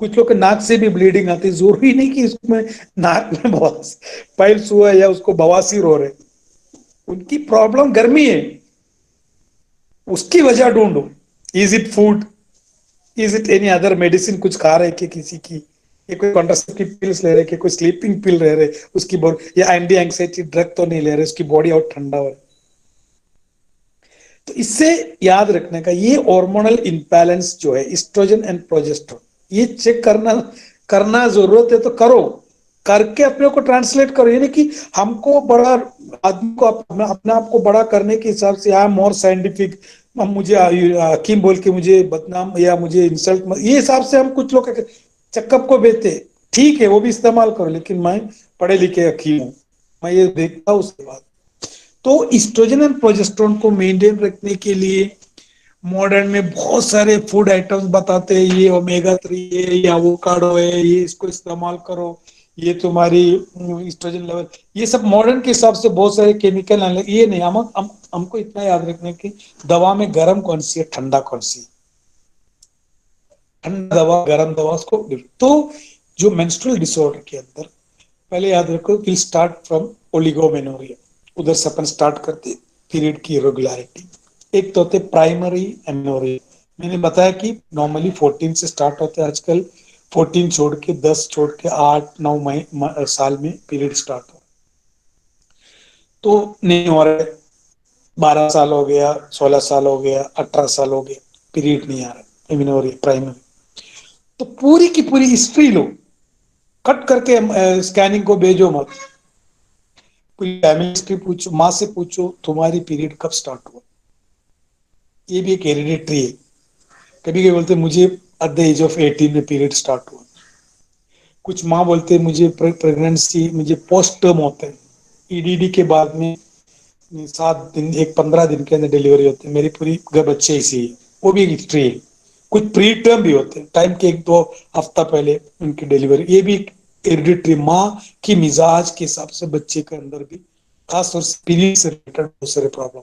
कुछ लोग के नाक से भी ब्लीडिंग आती है, जरूरी नहीं कि इसमें नाक में बहुत पाइल्स हुआ है या उसको बवासीर हो रहे, उनकी प्रॉब्लम गर्मी है, उसकी वजह ढूंढो। Is it food, is it any other medicine कुछ खा रहे कि किसी की, ये कोई कॉन्ट्रासेप्टिव पिल्स ले रहे कि कोई स्लीपिंग पिल ले रहे, उसकी बॉडी या एंटी एंग्जाइटी ड्रग तो नहीं ले रहे, उसकी बॉडी और ठंडा हो रहा। तो इससे याद रखने का ये हार्मोनल इम्बैलेंस जो है एस्ट्रोजन एंड प्रोजेस्टेरोन, ये चेक करना करना जरूरत है तो करो, करके अपने को ट्रांसलेट करो। यानी कि हमको बड़ा आदमी को अपने आप को बड़ा करने के हिसाब से आई एम मोर साइंटिफिक, हम मुझे हकीम बोल के मुझे बदनाम या मुझे इंसल्ट, ये हिसाब से हम कुछ लोग चक्कअप को बेचते, ठीक है वो भी इस्तेमाल करो, लेकिन मैं पढ़े लिखे हकीम हूं, मैं ये देखता हूं उसके बाद। तो इस्ट्रोजन एंड प्रोजेस्टेरोन को मेंटेन रखने के लिए मॉडर्न में बहुत सारे फूड आइटम्स बताते हैं, ये ओमेगा 3 है, ये एवोकाडो है, ये इसको इस्तेमाल करो, ये तुम्हारी इस्ट्रोजन लेवल, ये सब मॉडर्न के हिसाब से बहुत सारे केमिकल आने लगे। ये नहीं, हमको इतना याद रखना कि दवा में गर्म कौन सी है ठंडा कौन सी है। ठंडा दवा गर्म दवा उसको। तो जो मेंस्ट्रुअल डिसऑर्डर के अंदर पहले याद रखो, विल स्टार्ट फ्रॉम ओलिगोमेनोरिया, उधर से अपन स्टार्ट करते पीरियड की इरेगुलरिटी। एक तो होते प्राइमरी एमेनोरिया, मैंने बताया कि नॉर्मली 14 से स्टार्ट होते हैं, आजकल 14 छोड़ के 10 छोड़ के 8 9 साल में पीरियड स्टार्ट हो, तो नहीं हो रहा है, 12 साल हो गया, 16 साल हो गया, 18 साल हो गया, पीरियड नहीं आ रहा एमेनोरिया प्राइमरी। तो पूरी की पूरी हिस्ट्री लो, कट करके स्कैनिंग को भेजो मत, पूरी फैमिली हिस्ट्री पूछो, माँ से पूछो तुम्हारी पीरियड कब स्टार्ट हुआ। ये भी एक हेरिडिटरी है। कभी कभी बोलते मुझे एट द एज ऑफ 18 में पीरियड स्टार्ट हुआ, कुछ माँ बोलते मुझे प्रेगनेंसी मुझे पोस्ट टर्म होता है, ईडीडी के बाद में 7 दिन, एक 15 दिन के अंदर डिलीवरी होती है, मेरी पूरी घर बच्चे इसी है, वो भी एक हिस्ट्री है। कुछ प्री टर्म भी होते हैं, टाइम के 1 2 हफ्ता पहले उनकी डिलीवरी, ये भी हेरिडिटरी, माँ की मिजाज के हिसाब से बच्चे के अंदर भी खास तौर से पीरियड से रिलेटेड बहुत सारे प्रॉब्लम।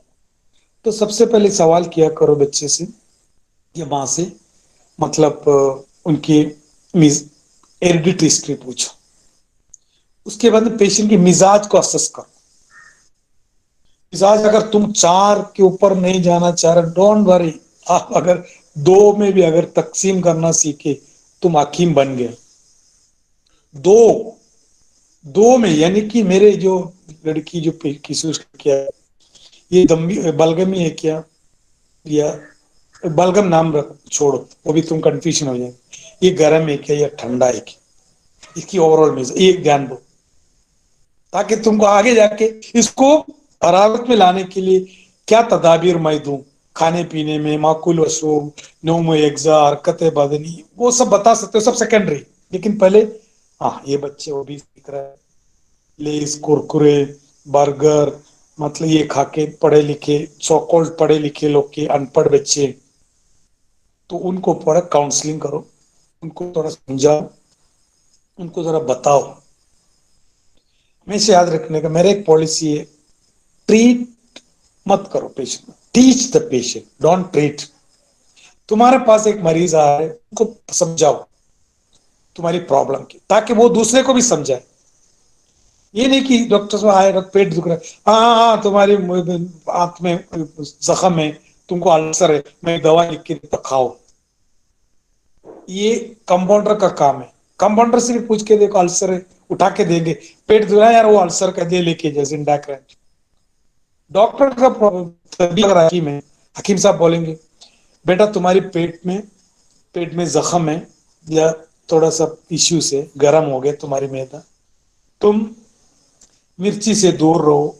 तो सबसे पहले सवाल किया करो बच्चे से या माँ से, मतलब उनकी हेरिडिटरी हिस्ट्री पूछो। उसके बाद पेशेंट की मिजाज को असेस करो। मिजाज अगर तुम 4 के ऊपर नहीं जाना चाह रहे, डोंट वरी, आप अगर 2 में भी अगर तकसीम करना सीखे, तुम हकीम बन गए। 2 2 में यानी कि मेरे जो लड़की जो किसी क्या, ये दम्बी बलगमी है क्या, या बलगम नाम रख छोड़ो, वो भी तुम कंफ्यूजन हो जाएगी, ये गर्म है क्या या ठंडा है क्या, इसकी ओवरऑल मिजाज ये ध्यान दो, ताकि तुमको आगे जाके इसको हरारत में लाने के लिए क्या तदाबीर मैं दूं, खाने पीने में माकुल वसूम, नोम एग्जा, हरकत बदनी, वो सब बता सकते हो, सब सेकेंडरी। लेकिन पहले हाँ ये बच्चे वो भी सीख रहा है, लेस कुरकुरे बर्गर, मतलब ये खा के पढ़े लिखे सो कॉल्ड पढ़े लिखे लोग के अनपढ़ बच्चे, तो उनको थोड़ा काउंसलिंग करो, उनको थोड़ा समझाओ, उनको जरा बताओ। हमेशा याद रखने का मेरा एक पॉलिसी है, ट्रीट मत करो patient, teach the patient, don't treat. तुम्हारे पास एक मरीज आ रहा है, उनको समझाओ तुम्हारी प्रॉब्लम की, ताकि वो दूसरे को भी समझाए। ये नहीं कि डॉक्टर साहब आए पेट दुख रहा है, हाँ हाँ हाँ तुम्हारी आंत में जख्म है, तुमको अल्सर है, मैं दवा लिख के देता, खाओ। ये कंपाउंडर का काम है, कंपाउंडर से भी पूछ के देखो अल्सर है, उठा के देंगे, पेट दुख रहा है यार, वो अल्सर का दे लेके जैसे डाक्रेंट। डॉक्टर का तबीयत अगर हकीम है, हकीम साहब बोलेंगे बेटा तुम्हारी पेट में जख्म है, या थोड़ा सा इश्यूज है, गर्म हो गया तुम्हारी मैदा, तुम मिर्ची से दूर रहो,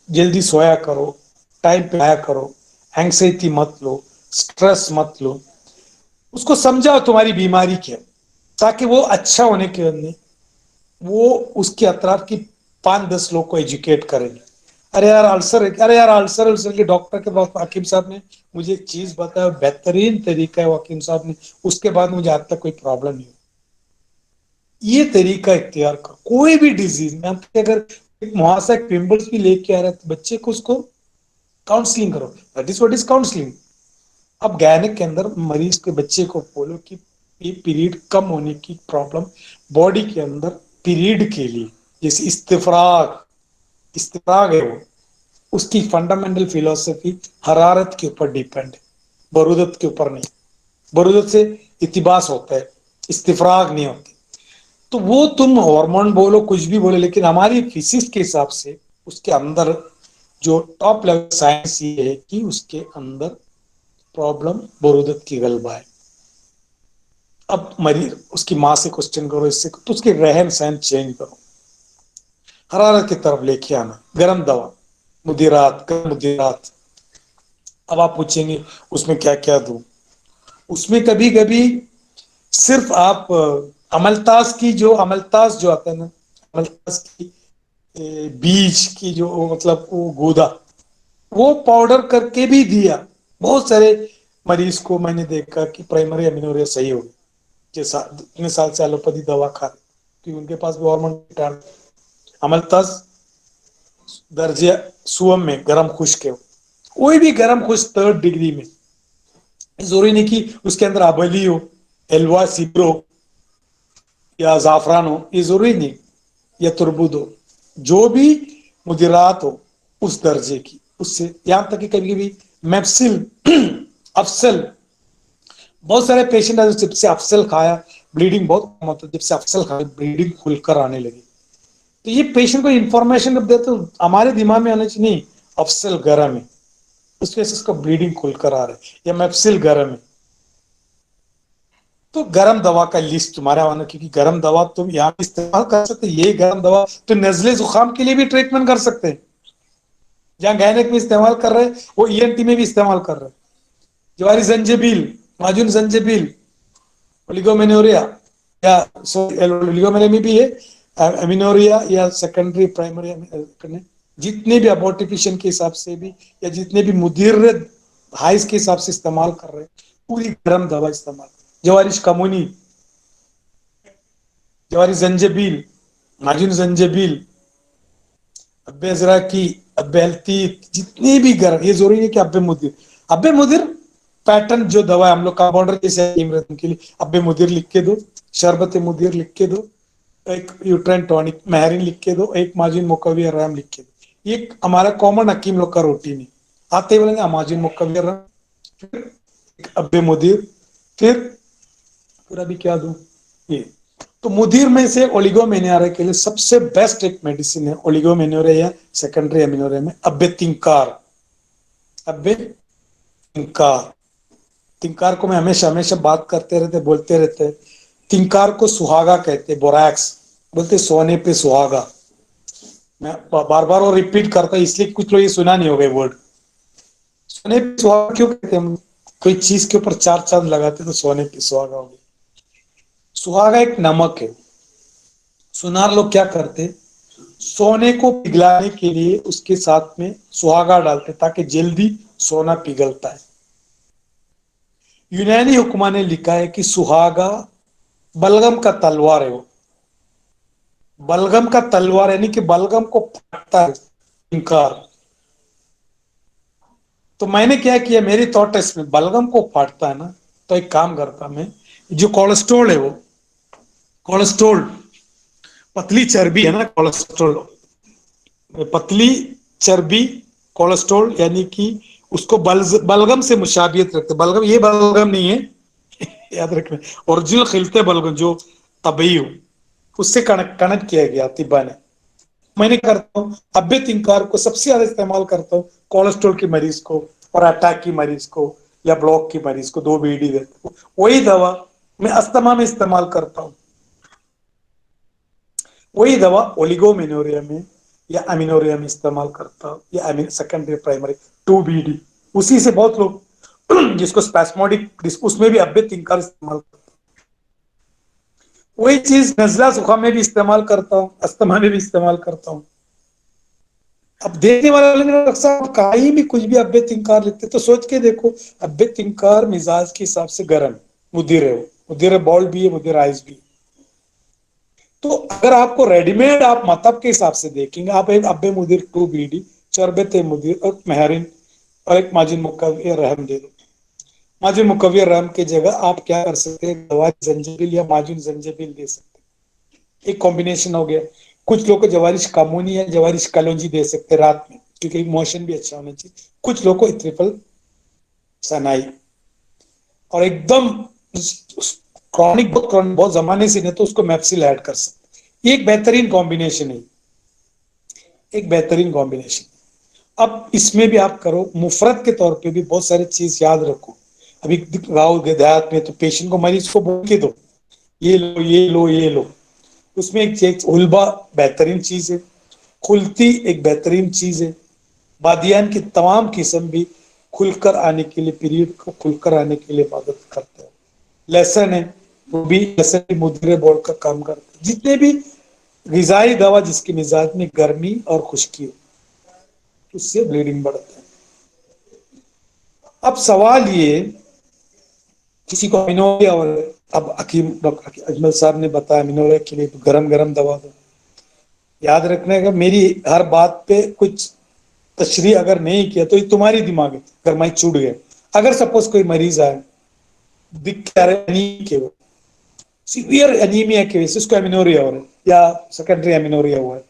जल्दी सोया करो, टाइम पे आया करो, एंग्जाइटी मत लो, स्ट्रेस मत लो, उसको समझाओ तुम्हारी बीमारी क्या है, ताकि वो अच्छा होने के लिए वो उसके अतराफ की 5 10 लोग को एजुकेट करेंगे। अरे यार अल्सर है, अरे यार अल्सर अल्सर के डॉक्टर के पास हकीम साहब ने मुझे एक चीज बताया, बेहतरीन तरीका है वो हकीम साहब ने, उसके बाद मुझे आज तक कोई प्रॉब्लम नहीं हुई। ये तरीका इख्तियार करो, कोई भी डिजीज में आपके अगर एक मुहासा पिंपल्स भी लेके आ रहा है, तो बच्चे को उसको काउंसलिंग करो, that is what is counselling. अब गैनिक के अंदर मरीज के बच्चे को बोलो कि ये पीरियड कम होने की प्रॉब्लम बॉडी के अंदर पीरियड के लिए, जैसे इस्तिफराग, इस्तिफराग है वो, उसकी फंडामेंटल फिलोसफी हरारत के ऊपर डिपेंड है, बरूदत के ऊपर नहीं। बरूदत से इतिबास होता है, इस्तिफराग नहीं होती। तो वो तुम हार्मोन बोलो कुछ भी बोलो, लेकिन हमारी फिजिक्स के हिसाब से उसके अंदर जो टॉप लेवल साइंस ये है कि उसके अंदर प्रॉब्लम बरूदत की गलबा है। अब मरीज उसकी माँ से क्वेश्चन करो, इससे तो उसके रहन सहन चेंज करो, हरारत की तरफ लेके आना, गर्म दवा, मुदिरात, गर्म मुदिरात। अब आप पूछेंगे उसमें क्या क्या दूं, उसमें कभी कभी सिर्फ आप अमलतास की जो अमलतास जो आता है ना, अमलतास की बीज की जो मतलब वो गूदा, वो पाउडर करके भी दिया। बहुत सारे मरीज को मैंने देखा कि प्राइमरी अमीनोरिया सही हो गई, जैसा इतने साल से एलोपैथी दवा खा रहे, क्योंकि उनके पास भी हार्मोन अमलतास दर्जे सुअम में गर्म खुश्क है, कोई भी गर्म खुश्क 3rd डिग्री में, जरूरी नहीं कि उसके अंदर अबली हो, एल्वा सिब्रो या जाफरान हो, ये जरूरी नहीं, या तुरबुद हो, जो भी मुदिरात हो उस दर्जे की, उससे यहां तक कि कभी कभी मैप्सिल अफसल, बहुत सारे पेशेंट है जब से अफसल खाया ब्लीडिंग बहुत कम होता है, जब से अफसल खाया ब्लीडिंग खुलकर आने लगी। तो ये पेशेंट को इंफॉर्मेशन जब देते तो हमारे दिमाग में आना चाहिए नहीं अफसल गर्म है, उस वजह से उसका ब्लीडिंग खुलकर आ रहा है, या मैप्सिल गर्म है। तो गर्म दवा का लिस्ट तुम्हारे आना, क्योंकि गर्म दवा तुम यहाँ पे इस्तेमाल कर सकते, ये गर्म दवा तो नजले जुकाम के लिए भी ट्रीटमेंट कर सकते हैं, जहां गैनेक में इस्तेमाल कर रहे हैं वो ईएनटी में भी इस्तेमाल कर रहे हैं। जवारी जंजेबील, माजून जंजेबील, ओलिगोमेनोरिया, या ओलिगोमेनिया में भी है, एमिनोरिया या सेकेंडरी प्राइमरी, जितने भी अबॉर्टिफिशियन के हिसाब से भी या जितने भी मुदिर हाइज के हिसाब से इस्तेमाल कर रहे हैं, पूरी गर्म दवा इस्तेमाल। जवारिश कमोनी, जवारी जंजेबील, माजून जंजेबील, अब्बे अजरा की, अब्बे हल्तीत, जितनी भी गर्म, ये जरूरी है कि अब्बे मुदिर पैटर्न जो दवा है हम लोग कंपाउंडर जैसे इमरन के लिए अब्बे मुदिर लिख के दो, शरबत मुदिर लिख के दो, एक यूट्राइन टॉनिक महरीन लिख के दो, एक माजिन मुकविया रैम लिख के दो। ये हमारा कॉमन हकीम लोग का रूटीन है, आते बोलेंगे अमाजिन मुकविया रैम, फिर एक अब्बे मुदिर, फिर अभी क्या दूं ये। तो मुदीर में से ओलिगोमेनियारा के लिए सबसे बेस्ट एक मेडिसिन है ओलिगोमेनियोरिया या सेकेंडरी एमिनोरिया में अब्बे तिंकार। अब्बे तिंकार, तिंकार को मैं हमेशा हमेशा बात करते रहते बोलते रहते, तिंकार को सुहागा कहते, बोरैक्स बोलते, सोने पे सुहागा। मैं बार बार और रिपीट करता इसलिए कुछ लोग ये सुना नहीं होगा वर्ड। सोने पे सुहागा क्यों कहते हैं हम, कोई चीज के ऊपर चार चांद लगाते तो सोने पे सुहागा हो गया। सुहागा एक नमक है, सुनार लोग क्या करते, सोने को पिघलाने के लिए उसके साथ में सुहागा डालते ताकि जल्दी सोना पिघलता है। यूनानी हुक्मा ने लिखा है कि सुहागा बलगम का तलवार है, वो बलगम का तलवार यानी कि बलगम को फाड़ता है इनकार। तो मैंने क्या किया, मेरी थॉट टेस्ट में बलगम को फाड़ता है ना, तो एक काम करता मैं, जो कोलेस्ट्रॉल है वो कोलेस्ट्रॉल पतली चर्बी है ना, कोलेस्ट्रॉल पतली चर्बी कोलेस्ट्रॉल यानी कि उसको बलगम से मुशाबियत रखते, बलगम ये बलगम नहीं है याद रखना, ओरिजिनल खिलते बलगम जो तबई हो, उससे कनेक्ट कनेक्ट किया गया तिब्बा ने। मैंने करता हूँ अब्बे तिंकार को सबसे ज्यादा इस्तेमाल करता हूँ कोलेस्ट्रॉल की मरीज को और अटैक की मरीज को या ब्लॉक की मरीज को, दो बीडी देता हूँ। वही दवा मैं अस्थमा में इस्तेमाल करता हूँ, वही दवा ओलिगोमेनोरिया में या अमीनोरिया में इस्तेमाल करता हूँ, या सेकेंडरी प्राइमरी टू बीडी, उसी से बहुत लोग जिसको स्पैस्मोडिक उसमें भी अब्बे तिंकार इस्तेमाल करता हूँ। वही चीज नजला जुकाम में भी इस्तेमाल करता हूँ, अस्थमा में भी इस्तेमाल करता हूँ। अब देखने वाले ने अक्सर कहीं भी कुछ भी अब्बे तिंकार लिखते तो सोच के देखो, अब्बे तिंकार मिजाज के हिसाब से गर्म मुदिर है, वो मुदिर बॉल भी है, मुदिर आइस भी है। तो अगर आपको रेडीमेड आप मतब के हिसाब से देखेंगे, आप एक अब्बे मुदिर टू बीडी, चरबत मुदिर और महरिन और एक माजिन मुकव्विया रहम दे दो। माजिन मुकव्विया रहम की जगह आप क्या कर सकते हैं, दवा जंजीबिल या माजुन जंजीबिल दे सकते हैं, एक कॉम्बिनेशन हो गया। कुछ लोग को जवारिश कामोनी या जवारिश कलौंजी दे सकते हैं रात में, क्योंकि मोशन भी अच्छा होना चाहिए। कुछ लोग को ट्रिपल सनाई, और एकदम क्रॉनिक बहुत जमाने से नहीं तो उसको मैप्सिल ऐड कर सकते, एक बेहतरीन कॉम्बिनेशन है, एक बेहतरीन कॉम्बिनेशन। अब इसमें भी आप करो मुफरत के तौर पे भी बहुत सारी चीज याद रखो। अभी गाँव देहात में तो पेशेंट को मरीज को बोल के दो ये लो ये लो ये लो, उसमें एक चीज उल्बा बेहतरीन चीज है, खुलती एक बेहतरीन चीज है, बादियान की तमाम किस्म भी खुलकर आने के लिए, पीरियड को खुलकर आने के लिए मदद करते हैं। लहसन है, वो भी लहसन मुदरे बोल का काम करते हैं। जितने भी गिजाई दवा जिसके मिजाज में गर्मी और खुश्की हो उससे ब्लीडिंग बढ़ता है। अब सवाल ये, किसी को अमीनोरिया, और अब हकीम डॉक्टर अजमल साहब ने बताया अमीनोरिया के लिए तो गरम गरम दवा दो। याद रखने का मेरी हर बात पे कुछ तशरी अगर नहीं किया तो ये तुम्हारी दिमाग है, अगर मैं छूट गया। अगर सपोज कोई मरीज आए दिख क्या रहे एनीमिक है, वो सीवियर एनीमिया की वजह से उसको एमिनोरिया हो रहा है या सेकेंडरी एमिनोरिया हुआ है।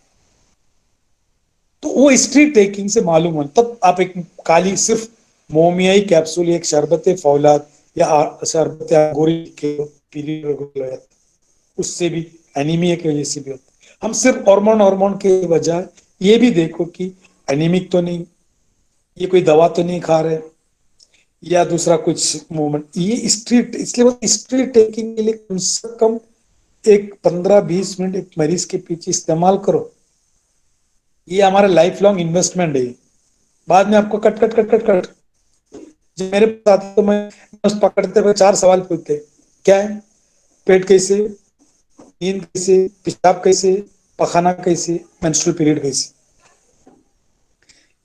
तो वो हिस्ट्री टेकिंग से मालूम है, तब आप एक काली सिर्फ मोमियाई कैप्सूल, एक शरबत फौलाद या शरबत अंगूरी के पीरियड रेगुलर है, उससे भी एनीमिया की वजह से भी होता है। हम सिर्फ हार्मोन हार्मोन के बजाय ये भी देखो कि एनीमिक तो नहीं, ये कोई दवा तो नहीं खा रहे, या दूसरा कुछ मूवमेंट, ये स्ट्रीट, इसलिए वो स्ट्रीट टेकिंग के लिए कम से कम एक 15-20 मिनट एक मरीज के पीछे इस्तेमाल करो। ये हमारा लाइफ लॉन्ग इन्वेस्टमेंट है। बाद में आपको cut cut cut cut cut, जब मेरे पास आते तो मैं बस पकड़ते हुए 4 सवाल पूछते, क्या है, पेट कैसे, नींद कैसे, पेशाब कैसे, पखाना कैसे, मेंस्ट्रुअल पीरियड कैसे।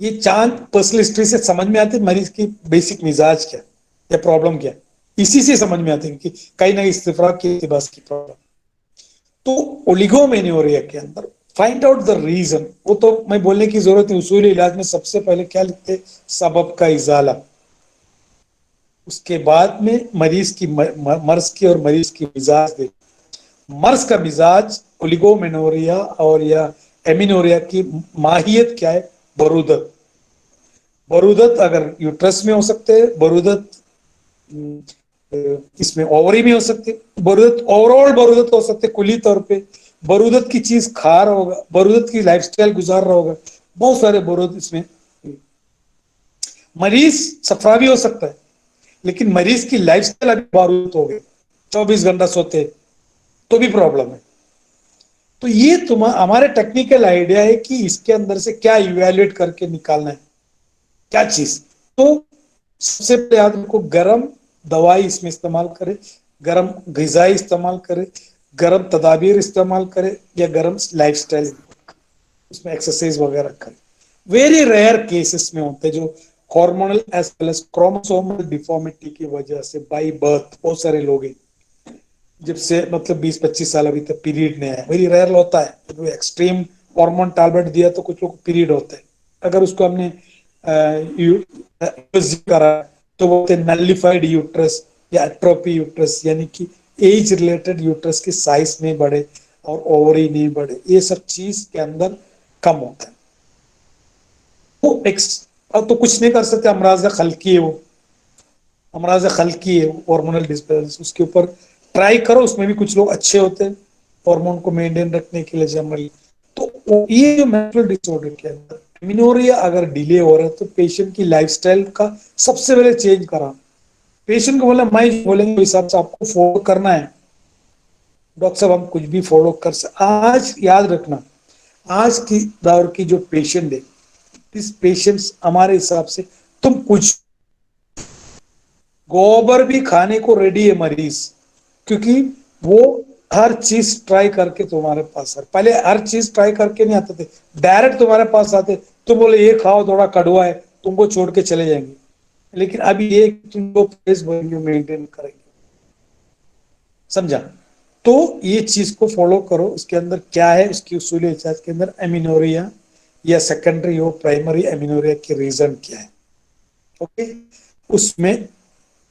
ये 4 पर्सनल हिस्ट्री से समझ में आते मरीज की बेसिक मिजाज क्या या प्रॉब्लम क्या, इसी से समझ में आते हैं कि कहीं ना इस्तिफरा की इल्तिबास की प्रॉब्लम। तो ओलिगोमेनियोरिया के अंदर फाइंड आउट द रीजन, वो तो मैं बोलने की जरूरत नहीं, उसूली इलाज में सबसे पहले क्या लिखते, सबब का इजाला, उसके बाद में मरीज की मर्ज की और मरीज की मिजाज देख। मर्ज का मिजाज ओलिगोमेनोरिया और या एमिनोरिया की माहियत क्या है, बरूदत। बरूदत अगर यूट्रस में हो सकते हैं, बरूदत इसमें ओवरी में हो सकती है, बरूदत ओवरऑल बरूदत हो सकते कुली तौर पे, बरूदत की चीज खा रहा होगा, बरूदत की लाइफस्टाइल गुजार रहा होगा, बहुत सारे बरूदत इसमें। मरीज सफरा भी हो सकता है, लेकिन मरीज की लाइफस्टाइल अभी बारूद हो गई, 24 घंटा सोते तो भी प्रॉब्लम है। तो ये तुम हमारे टेक्निकल आइडिया है कि इसके अंदर से क्या इवेल्युएट करके निकालना है, क्या चीज। तो सबसे पहले याद रखो, गर्म दवाई इसमें इस्तेमाल करे, गर्म ग़िज़ाई इस्तेमाल करे, गर्म तदाबीर इस्तेमाल करे, या गर्म लाइफस्टाइल, उसमें एक्सरसाइज वगैरह करे। वेरी रेयर केसेस में होते हैं जो hormonal as well as chromosomal deformity की वजह से बाई बर्थ, बहुत सारे लोग हैं जब से मतलब 20-25 साल अभी तक पीरियड नहीं आया, वेरी रेयर होता है। तो एक्सट्रीम हार्मोन टैबलेट दिया तो कुछ लोग पीरियड होते हैं, अगर उसको हमने यूज करा तो वो नलिफाइड यूट्रस या एट्रोपी यूट्रस, यानी कि एज रिलेटेड यूट्रस की साइज नहीं बढ़े और ओवरी नहीं बढ़े, ये सब चीज के अंदर कम होता है। वो अब तो कुछ नहीं कर सकते, अमराज खलकी है वो, अमराज खलकी है हार्मोनल डिस्बैलेंस, उसके ऊपर ट्राई करो, उसमें भी कुछ लोग अच्छे होते हैं हार्मोन को मेंटेन रखने के लिए जनरली। तो ये जो मेंस्ट्रुअल डिसऑर्डर के अंदर एमिनोरिया अगर डिले हो रहा है तो पेशेंट की लाइफस्टाइल का सबसे पहले चेंज करा। पेशेंट को बोला, मैं बोलेंगे हिसाब से आपको फॉलो करना है, डॉक्टर साहब हम कुछ भी फॉलो कर सकते। आज याद रखना, आज की दौर की जो पेशेंट है, इस पेशेंट्स हमारे हिसाब से तुम कुछ गोबर भी खाने को रेडी है मरीज, क्योंकि वो हर चीज ट्राई करके तुम्हारे पास है। पहले हर चीज ट्राई करके नहीं आते थे, डायरेक्ट तुम्हारे पास आते, तुम बोले ये खाओ थोड़ा कड़वा है, तुमको छोड़ के चले जाएंगे। लेकिन अभी ये तुमको प्रेस मेंटेन करेंगे, समझा। तो ये चीज को फॉलो करो, उसके अंदर क्या है, उसकी उसूली इलाज के अंदर एमिनोरिया या सेकेंडरी हो प्राइमरी एमिनोरिया की रीजन क्या है, ओके। उसमें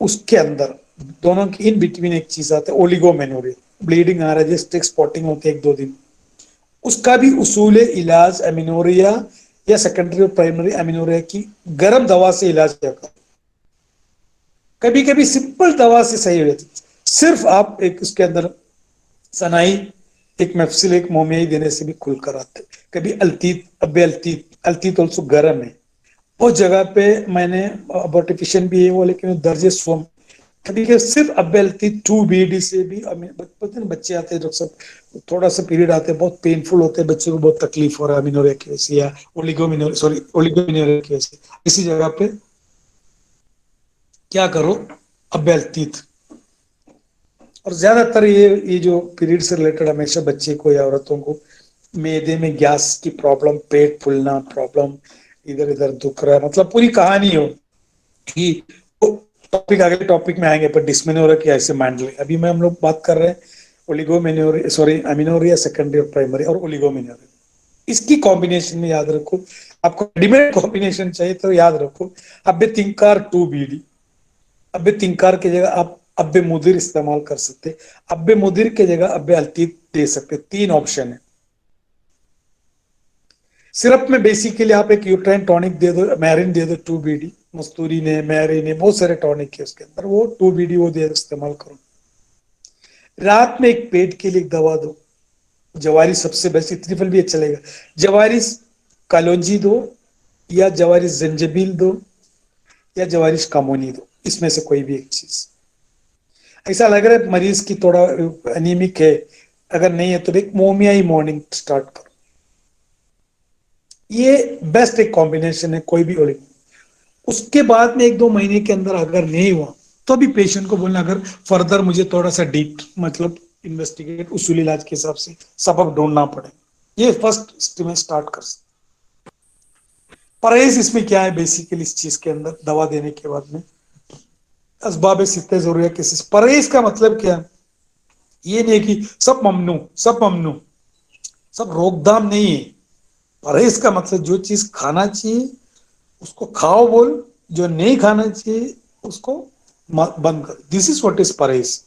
उसके अंदर दोनों की इन बिटवीन एक चीज आता है ओलिगोमेनोरिया, ब्लीडिंग आ रहा है, स्टिक स्पॉटिंग होती है 1-2 दिन, उसका भी उसूल इलाज एमिनोरिया या सेकेंडरी और प्राइमरी एमिनोरिया की गर्म दवा से इलाज किया कर। कभी कभी सिंपल दवा से सही हो जाती, सिर्फ आप एक उसके अंदर सनाई, एक मेफ्सिल, एक मोमियाई देने से भी खुल कर आते। कभी अल्तीत, अब अल्तीत, अल्तीत ऑल्सो गर्म है, उस जगह पे मैंने अबॉर्टिफिशियन भी है वो, लेकिन दर्जे स्वम कभी के सिर्फ अबेलती 2 BD से भी पता नहीं बच्चे आते हैं डॉक्टर साहब, थोड़ा सा पीरियड आते हैं बहुत पेनफुल होते हैं, बच्चे को बहुत तकलीफ हो रहा है अमीनोरिया की वजह से या ओलिगोमिनोरिया की वजह से। इसी जगह पे क्या करो, अबेलतीत। और ज्यादातर ये जो पीरियड से रिलेटेड हमेशा बच्चे को या औरतों को मैदे में गैस की प्रॉब्लम, पेट फूलना प्रॉब्लम, इधर इधर दुख रहा है, मतलब पूरी कहानी हो कि टॉपिक अगले टॉपिक में आएंगे, पर डिस्मेनोरिया की ऐसे मान ली। अभी मैं हम लोग बात कर रहे हैं ओलिगोमेनोरिया, सॉरी एमिनोरिया सेकेंडरी और प्राइमरी और ओलिगोमेनोरिया। इसकी कॉम्बिनेशन में याद रखो, आपको रेडीमेड कॉम्बिनेशन चाहिए तो याद रखो अबे तिंकार 2 BD, अबे तिंकार की जगह आप अब मुदिर इस्तेमाल कर सकते, अब मुदिर की जगह अब अल्तीत दे सकते। 3 ऑप्शन है। सिरप में बेसिकली आप एक यूट्राइन टॉनिक दे दो, मैरिन दे दो 2 BD, मस्तूरी ने, मैरी ने, बहुत सारे टॉनिक है उसके अंदर, वो 2 BD वो दे इस्तेमाल करो। रात में एक पेट के लिए एक दवा दो, जवारी सबसे बेस्ट, इतनी फल भी अच्छा लगेगा। जवारी कलौंजी दो, या जवारी जंजबील दो, या जवारिश कामोनी दो, इसमें से कोई भी एक चीज। ऐसा लग रहा है मरीज की थोड़ा एनीमिक है, अगर नहीं है तो एक मोमिया ही मॉर्निंग स्टार्ट करो। ये बेस्ट एक कॉम्बिनेशन है कोई भी ओलिक। उसके बाद में 1-2 महीने के अंदर अगर नहीं हुआ तो भी पेशेंट को बोलना, अगर फर्दर मुझे थोड़ा सा डीप मतलब इन्वेस्टिगेट उसूल इलाज के हिसाब से सबक ढूंढना पड़े। ये फर्स्ट स्टेज स्टार्ट कर सकते। परहेज इसमें क्या है बेसिकली, इस चीज के अंदर दवा देने के बाद में असबाब सित्ते जरूरी केसेस। परहेज का मतलब क्या है, ये नहीं कि सब ममनू, सब ममनू, सब रोकथाम नहीं है। परहेज का मतलब जो चीज खाना चाहिए उसको खाओ बोल, जो नहीं खाना चाहिए उसको बंद कर। दिस इज व्हाट इज परहेज।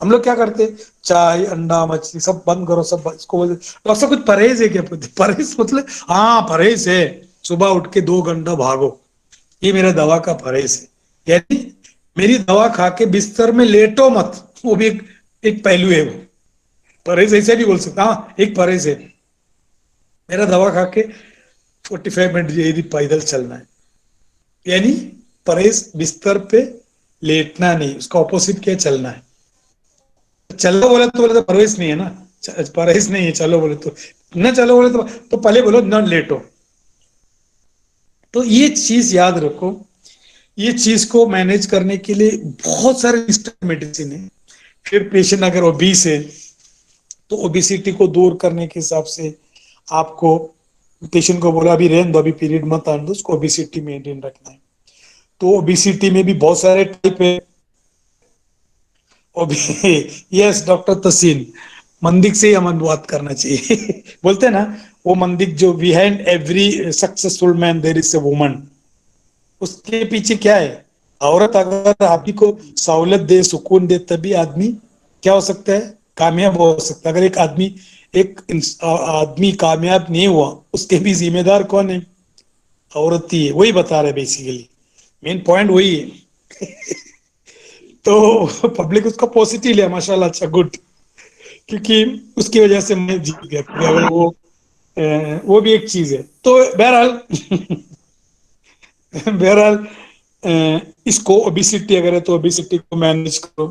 हम लोग क्या करते हैं, चाय अंडा मछली सब बंद करो, सब इसको बोलते डॉक्टर साहब कुछ परहेज है क्या? परहेज मतलब हाँ परहेज है, सुबह उठ के 2 घंटा भागो, ये मेरा दवा का परहेज है। यानी मेरी दवा खा के बिस्तर में लेटो मत, वो भी एक पहलू है। वो परहेज ऐसे भी बोल सकता, हाँ एक परहेज है, मेरा दवा खा के 45 मिनट यदि पैदल चलना है। यानी परहेज बिस्तर पे लेटना नहीं, उसका ऑपोजिट क्या चलना है। चलो बोले तो परहेज नहीं है ना, परहेज नहीं है चलो बोले तो, न चलो बोले तो पहले बोलो न लेटो। तो ये चीज याद रखो। ये चीज को मैनेज करने के लिए बहुत सारे मेडिसिन है। फिर पेशेंट अगर ओबीस है तो ओबिसिटी को दूर करने के हिसाब से आपको पेशेंट को बोला अभी रहने दो, अभी पीरियड मत आने दो, उसको ओबिसिटी मेंटेन रखना है। तो ओबिसिटी में भी बहुत सारे टाइप है। यस डॉक्टर तसीन, मंदिक से ही हमें बात करना चाहिए। बोलते हैं ना वो मंदिक जो behind every successful man there is a woman, उसके पीछे क्या है? औरत अगर आदमी को सहूलत दे, सुकून दे, तभी आदमी क्या हो सकता है, कामयाब हो सकता है। अगर एक आदमी कामयाब नहीं हुआ, उसके भी जिम्मेदार कौन है? औरत ही है। वही बता रहे बेसिकली, मेन पॉइंट वही है। तो पब्लिक उसको पॉजिटिव लिया माशाल्लाह, अच्छा गुड, क्योंकि उसकी वजह से मैं जीत गया। क्योंकि अगर वो भी एक चीज है। तो बहरहाल बहरहाल इसको ओबिसिटी अगर है तो ओबिसिटी को मैनेज करो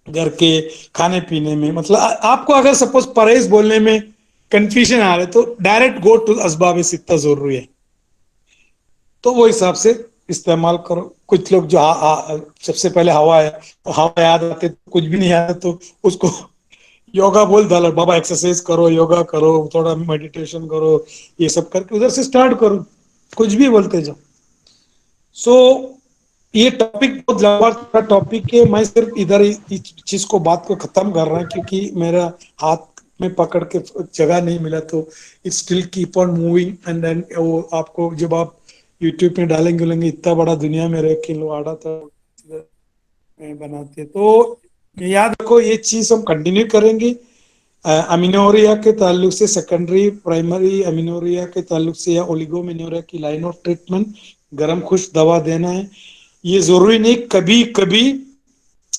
घर के खाने पीने में। मतलब आपको अगर सपोज परहेज बोलने में कंफ्यूजन आ रहा है तो डायरेक्ट गो टू असबाब सित्ता जरूरी है, तो वो हिसाब से इस्तेमाल करो। कुछ लोग जो सबसे पहले हवा है, तो हवा याद आते तो कुछ भी नहीं आता तो उसको योगा बोल डालो, बाबा एक्सरसाइज करो, योगा करो, थोड़ा मेडिटेशन करो, ये सब करके उधर से स्टार्ट करो, कुछ भी बोलते जाओ। सो ये टॉपिक बहुत लंबा टॉपिक है। मैं सिर्फ इधर इस चीज को बात को खत्म कर रहा हूँ क्योंकि मेरा हाथ में पकड़ के जगह नहीं मिला, तो it still keep on moving. And then वो आपको जब आप यूट्यूब पे डालेंगे इतना बड़ा दुनिया में रह के लोग आड़ा था बनाते, तो याद रखो ये चीज हम कंटिन्यू करेंगे। अमीनोरिया के ताल्लुक से सेकेंडरी प्राइमरी अमीनोरिया के ताल्लुक से या ओलिगोमेनोरिया की लाइन ऑफ ट्रीटमेंट, गरम खुश दवा देना है। ये जरूरी नहीं, कभी कभी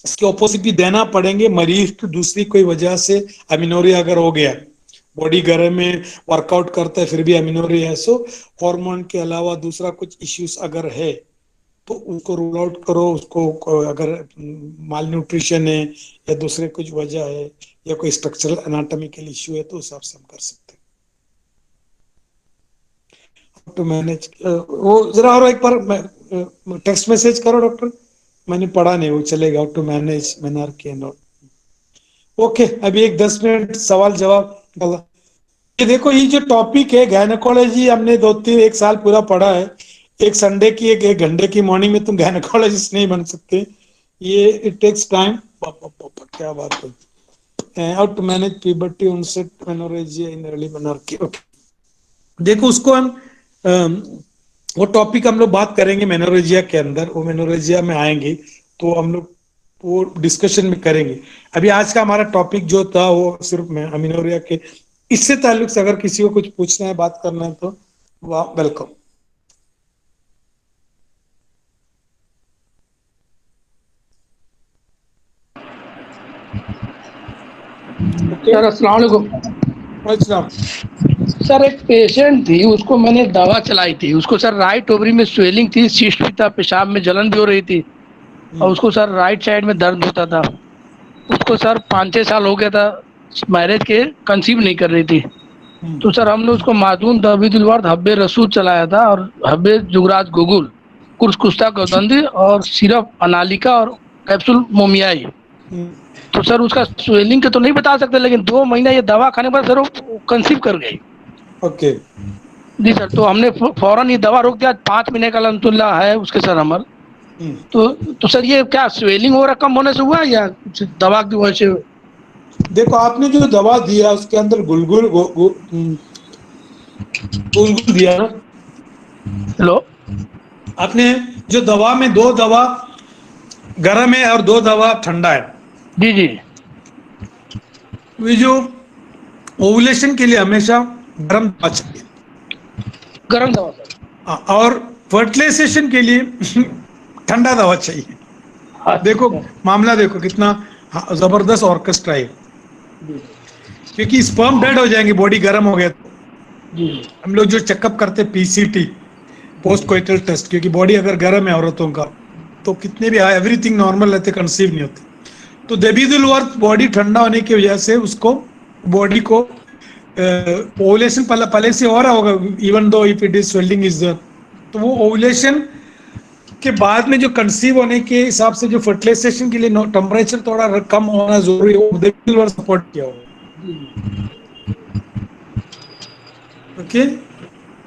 इसके ऑपोजिट भी देना पड़ेंगे मरीज की दूसरी कोई वजह से। अमीनोरिया अगर हो गया, बॉडी गर्म में वर्कआउट करता है फिर भी अमीनोरिया है, सो हार्मोन के अलावा दूसरा कुछ इश्यूज अगर है तो उसको रूल आउट करो। उसको अगर माल न्यूट्रिशन है या दूसरे कुछ वजह है या कोई स्ट्रक्चरल एनाटॉमिकल इश्यू है तो उस हिसाब से हम कर सकते हैं टू मैनेज। वो जरा और एक बार टेक्स्ट मैसेज करो डॉक्टर, मैंने पढ़ा नहीं, वो चलेगा to manage menarche and all. Okay, अभी एक 10 मिनट सवाल जवाब। ये देखो ये जो टॉपिक है गायनेकोलॉजी, हमने 2-3 1 साल पूरा पढ़ा है। एक संडे की एक घंटे की मॉर्निंग में तुम गायनेकोलॉजिस्ट नहीं बन सकते। ये इट टेक्स टाइम। क्या बात है, how to manage puberty onset menorrhagia in early menarche. Okay, देखो उसको हम वो टॉपिक हम लोग बात करेंगे मेनोरेजिया के अंदर, वो मेनोरेजिया में आएंगे तो हम लोग وہ ڈسکشن میں کریں گے. ابھی آج کا ہمارا ٹاپک جو تھا وہ صرف امینوریا کے اس سے تعلق سے اگر کسی کو کچھ پوچھنا ہے بات کرنا ہے تو وہ ویلکم. اوکے. سر السلام علیکم. السلام. سر ایک پیشنٹ تھی, اس کو میں نے دوا چلائی تھی. اس کو سر رائٹ اووری میں سویلنگ تھی, سسٹ بھی تھا, پیشاب میں جلن بھی ہو رہی تھی, اور اس کو سر رائٹ سائڈ میں درد ہوتا تھا. اس کو سر 5-6 سال ہو گیا تھا میرج کے, کنسیو نہیں کر رہی تھی. تو سر ہم نے اس کو معدون دوید الورد حب رسود چلایا تھا, اور حب جگراج گگل, کرس کستہ گوتندی, اور صرف انالیکا اور کیپسول مومیائی. تو سر اس کا سویلنگ کے تو نہیں بتا سکتے, لیکن 2 مہینہ یہ دوا کھانے پر سر وہ کنسیو کر گئی. اوکے. جی سر, تو ہم نے فوراً یہ دوا روک دیا. 5 مہینے کا الحمد للہ ہے اس کے سر عمل. تو سر یہ کیا سویلنگ وغیرہ کم ہونے سے ہوا, یا کچھ دوا کی وجہ سے؟ دیکھو آپ نے جو دوا دیا اس کے اندر گلگل دیا نا. ہلو. آپ نے جو دوا میں 2 دوا گرم ہے اور 2 دوا ٹھنڈا ہے. جی جی. یہ جو اوولیشن کے لیے ہمیشہ گرم دوا چاہیے, گرم دوا سر. اور فرٹیلائزیشن کے لیے ٹھنڈا دوا چاہیے. اب اچھا دیکھو اچھا. معاملہ دیکھو کتنا زبردست آرکسٹرا ہے, جی کیونکہ اسپرم ڈیڈ ہو جائیں گے باڈی گرم ہو گیا تو. جی ہم لوگ جو چیک اپ کرتے پی سی ٹی, جی پوسٹ کوئٹل ٹیسٹ, کیونکہ باڈی اگر گرم ہے عورتوں کا تو کتنے بھی ایوری تھنگ نارمل رہتے, کنسیو نہیں ہوتے. تو دبید الورد باڈی ٹھنڈا ہونے کی وجہ سے اس کو باڈی کو اوولیشن پہلے سے ہو رہا ہوگا, even though if it is swelling is there, تو وہ اوولیشن کے بعد میں جو کنسیو ہونے کے حساب سے جو فرٹیلائزیشن کے لیے ٹمپریچر تھوڑا کم ہونا ضروری ہے, سپورٹ کیا ہوگا. جی اوکے.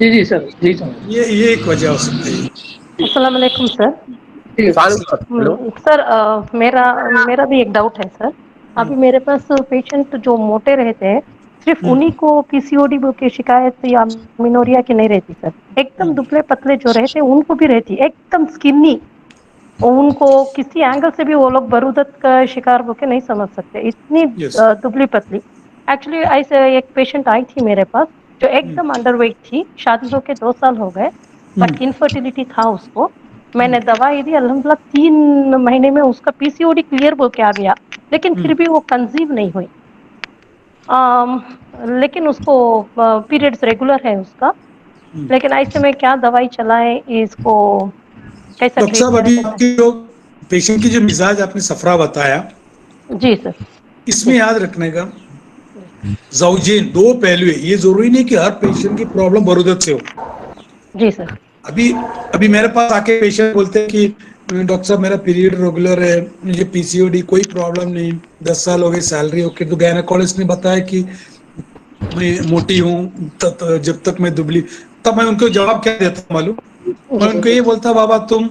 جی جی سر. جی سر. یہ ایک وجہ ہو سکتا ہے. السلام علیکم سر. ہلو. سر میرا بھی ایک ڈاؤٹ ہے سر. ابھی میرے پاس پیشنٹ جو موٹے رہتے ہیں, صرف انہیں کو پی سی او ڈی کی شکایت یا مینوریا کی نہیں رہتی سر. ایک دم دبلے پتلے جو رہتے ان کو بھی رہتی, ایک دم اسکنی, ان کو کسی اینگل سے بھی وہ لوگ برودت کا شکار ہو کے نہیں سمجھ سکتے, اتنی یس. دبلی پتلی. ایکچولی ایسے ایک پیشنٹ آئی تھی میرے پاس جو ایک دم انڈر ویٹ تھی, شادی ہو کے 2 سال ہو گئے, بٹ انفرٹیلٹی تھا اس کو. میں نے دوائی دی, الحمد للہ 3 مہینے میں اس کا پی سی او ڈی کلیئر بول کے آ گیا, لیکن پھر بھی وہ کنزیو نہیں ہوئی. لیکن اس کو پیریڈس ریگولر ہے اس کا, لیکن ایسے میں کیا دوائی چلائے اس کو, کیسا ڈاکٹر ٹریٹ صاحب کرے ابھی کیسا؟ آپ کی جو پیشنٹ کی جو مزاج آپ نے صفرا بتایا, جی سر. اس جی میں یاد رکھنے کا زوجین 2 پہلو ہے. یہ ضروری نہیں کہ ہر پیشنٹ کی پرابلم برودت سے ہو. جی سر. ابھی میرے پاس آ کے پیشنٹ بولتے ہیں کہ ڈاکٹر صاحب میرا پیریڈ ریگولر ہے, مجھے پی سی او ڈی کوئی پرابلم نہیں, 10 سال ہو گئی, سیلری اوکے. تو گائنیکولوجسٹ نے بتایا کہ میں موٹی ہوں, جب تک میں دبلی, تب میں ان کو جواب کیا دیتا ہوں معلوم, میں جی ان کو یہ بولتا بابا تم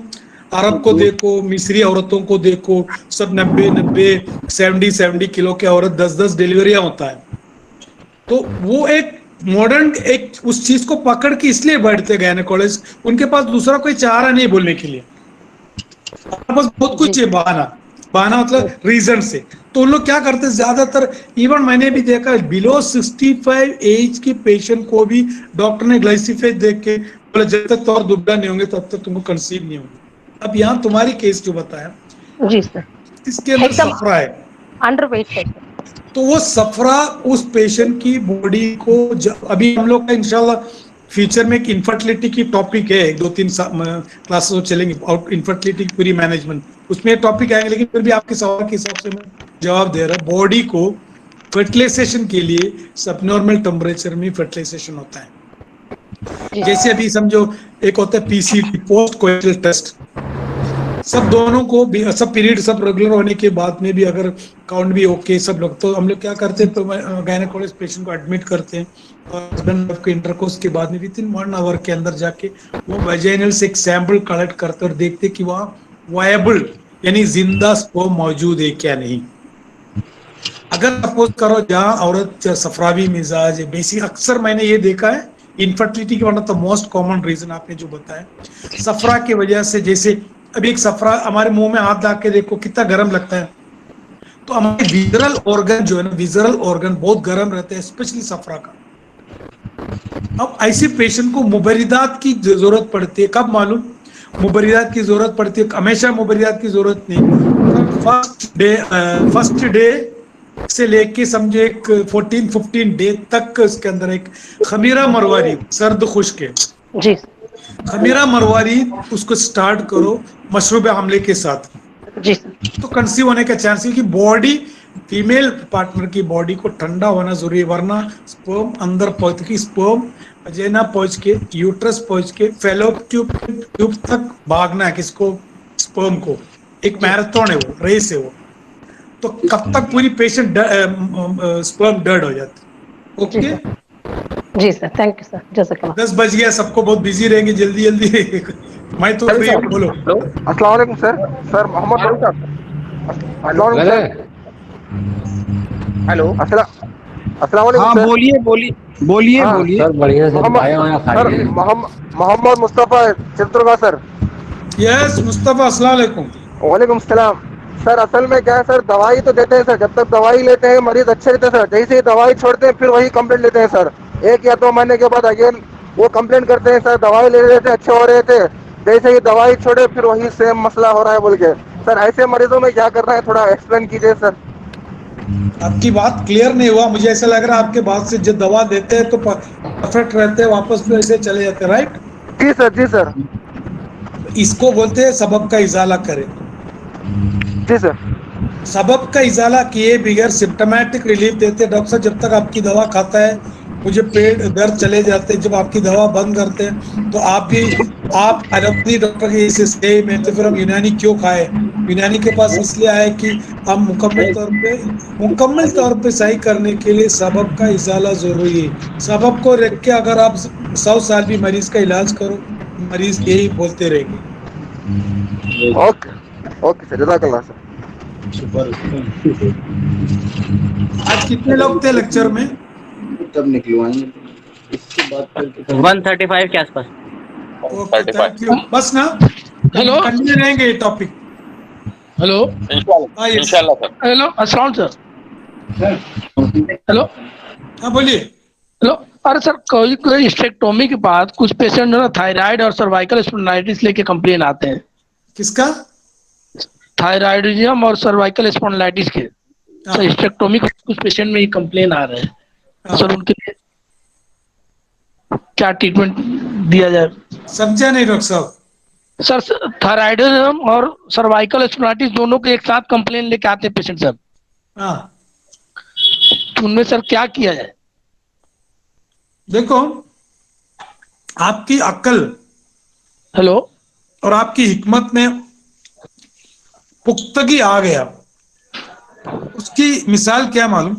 عرب کو دیکھو, مصری عورتوں کو دیکھو, سب 90 70 کلو کے عورت 10 ڈیلیوریاں ہوتا ہے. تو وہ ایک ماڈرن ایک اس چیز کو پکڑ کے اس لیے بیٹھتے گئے نا کالج, ان کے پاس دوسرا کوئی چارہ نہیں بولنے کے لیے, بس بہت جی کچھ ہے بہانا مطلب ریزن سے. تو ان لوگ کیا کرتے ہیں زیادہ تر, ایون میں نے بھی دیکھا بلو 65 ایج کے پیشنٹ کو بھی ڈاکٹر نے گلائسیفیز دیکھ کے بولے جب تک تو اور دبلا نہیں ہوں گے تب تک تم کو کنسیو نہیں ہوگی. اب یہاں تمہاری کیس جو بتایا جی سر. اس کے اندر ایک دم سفرا ہے, انڈر ویٹ ہے سر. تو وہ سفرا اس پیشنٹ کی باڈی کو, ابھی ہم لوگ کا انشاءاللہ فیوچر میں ایک انفرٹیلٹی کی ٹاپک ہے, 2-3 کلاسز چلیں گے, انفرٹیلٹی کی پوری مینجمنٹ, اس میں ٹاپک آئیں گے. لیکن پھر بھی آپ کے سوال کے حساب سے میں جواب دے رہا, باڈی کو فرٹیلائزیشن کے لیے سب نارمل ٹمپریچر میں فرٹیلائزیشن ہوتا ہے. جی جیسے ابھی سمجھو ایک ہوتا ہے پی سی ٹی, پوسٹ کوئٹل ٹیسٹ, سب دونوں کو سب پیریڈ سب ریگولر ہونے کے بعد میں بھی اگر کاؤنٹ بھی اوکے سب لوگ, تو ہم لوگ کیا کرتے ہیں گائنیکولوجسٹ پیشنٹ کو ایڈمٹ کرتے ہیں, اور ہسبینڈ وائف کے انٹرکورس کے بعد میں ودن 1 آور کے اندر جا کے وہ ویجینل سے ایک سیمپل کلیکٹ کرتے اور دیکھتے کہ وہاں وائبل یعنی زندہ سپرم موجود ہے کیا نہیں. اگر سپوز کرو جہاں عورت سفراوی مزاج ہے, بیسک اکثر میں نے یہ دیکھا ہے انفرٹیلٹی کی one of the most common reason آپ نے جو بتایا, سفرا کی وجہ سے, جیسے ابھی ایک سفرا ہمارے منہ میں ہاتھ ڈال کے دیکھو کتنا گرم لگتا ہے. تو ہمارے ویزرل آرگن جو ہے نا ویزرل آرگن بہت گرم رہتے ہیں اسپیشلی سفرا کا. اب ایسے پیشنٹ کو مبردات کی ضرورت پڑتی ہے. کب معلوم مبردات کی ضرورت پڑتی ہے؟ ہمیشہ مبردات کی ضرورت نہیں. فرسٹ ڈے سے لے کے سمجھے ایک 14-15 ڈے تک اس کے اندر ایک خمیرہ مرواری سرد خشک ہے. جی خمیرہ مرواری اس کو سٹارٹ کرو مشروب حملے کے ساتھ. جی سر. تو کنسیو ہونے کا چانس ہے کہ باڈی فیمیل پارٹنر کی باڈی کو ٹھنڈا ہونا ضروری ہے ورنہ سپرم اندر پہنچ کے سپرم اجینا پہنچ کے یوٹرس پہنچ کے فیلوپ ٹیوب تک بھاگنا ہے کس کو سپرم کو. ایک جی میراتھن ہے وہ ریس ہے وہ. تو کب تک پوری پیشنٹ سپرم ڈیڈ ہو جاتی. جی اوکے سر. جی سر تھینک یو سر جزاک اللہ. 10 بج گیا سب کو بہت بزی رہیں گے جلدی جلدی. میں تو فری ہوں بولو. ہلو السلام علیکم سر. سر محمد فاروق صاحب السلام علیکم سر. ہیلو. السلام علیکم ہاں سر. بولیے بولیے ہاں بولیے. سر بڑھیا سے محمد کھایا وایا سر کھائیے. محمد مصطفیٰ چترگا سر. یس مصطفیٰ السلام علیکم. وعلیکم السلام. سر اصل میں کیا ہے سر دوائی تو دیتے ہیں سر جب تک دوائی لیتے ہیں مریض اچھے رہتے ہیں سر جیسے ہی دوائی چھوڑتے ہیں پھر وہی کمپلینٹ لیتے ہیں سر. 1 یا 2 مہینے کے بعد اگین وہ کمپلینٹ کرتے ہیں سر دوائی لے رہے تھے اچھے ہو رہے تھے جیسے ہی دوائی چھوڑے پھر وہی سیم مسئلہ ہو رہا ہے بول کے. سر ایسے مریضوں میں کیا کرنا ہے تھوڑا ایکسپلین کیجیے سر. آپ کی بات کلیئر نہیں ہوا. مجھے ایسا لگ رہا ہے آپ کے بات سے جب دوا دیتے ہیں تو پرفیکٹ رہتے ہیں واپس بھی ایسے چلے جاتے ہیں رائٹ. جی سر. جی سر. اس کو بولتے ہیں سبب کا ازالہ کرے. جی سر. سبب کا ازالہ کیے بغیر سمٹمیٹک ریلیف دیتے ڈاکٹر صاحب جب تک آپ کی دوا کھاتا ہے مجھے پیٹ درد چلے جاتے ہیں. جب آپ کی دوا بند کرتے ہیں تو آپ بھی آپ الوپیتھی ڈاکٹر کے میں تو پھر ہم یونانی کیوں کھائے. یونانی کے پاس اس لیے آئے کہ ہم مکمل طور پہ صحیح کرنے کے لیے سبب کا ازالہ ضروری ہے. سبب کو رکھ کے اگر آپ 100 سال بھی مریض کا علاج کرو مریض یہی بولتے رہیں گے. اوکے اوکے سر جزاک اللہ سر. آج کتنے لوگ تھے لیکچر میں؟ تب نکلوائیں گے اس کے بعد 135 کے آس پاس. Okay thank you. بس نا ہیلو کنٹینیو رہیں گے یہ ٹاپک. ہیلو. یس ہیلو السلام سر. ہیلو. ہاں بولیے. ہیلو. ارے سر کوئی اسٹیکٹومی کے بعد کچھ پیشنٹ جو نا تھائرائڈ اور سروائکل اسپونڈلائٹس لے کے کمپلین آتے ہیں. کس کا؟ تھائرائڈزم اور سروائکل اسپونڈلائٹس کے. ہاں سر اسٹیکٹومی کچھ پیشنٹ میں یہ کمپلین آ رہے ہیں ہاں سر ان کے لیے کیا ٹریٹمنٹ دیا جائے. سمجھا نہیں ڈاکٹر صاحب. سر تھائرائڈزم اور سروائکل اسپونڈلائٹس دونوں کے ایک ساتھ کمپلین لے کے آتے ہیں پیشنٹ سر. ہاں تو ان میں سر کیا کیا جائے. دیکھو آپ کی عقل ہیلو. اور آپ کی حکمت میں پختگی آ گیا. اس کی مثال کیا معلوم.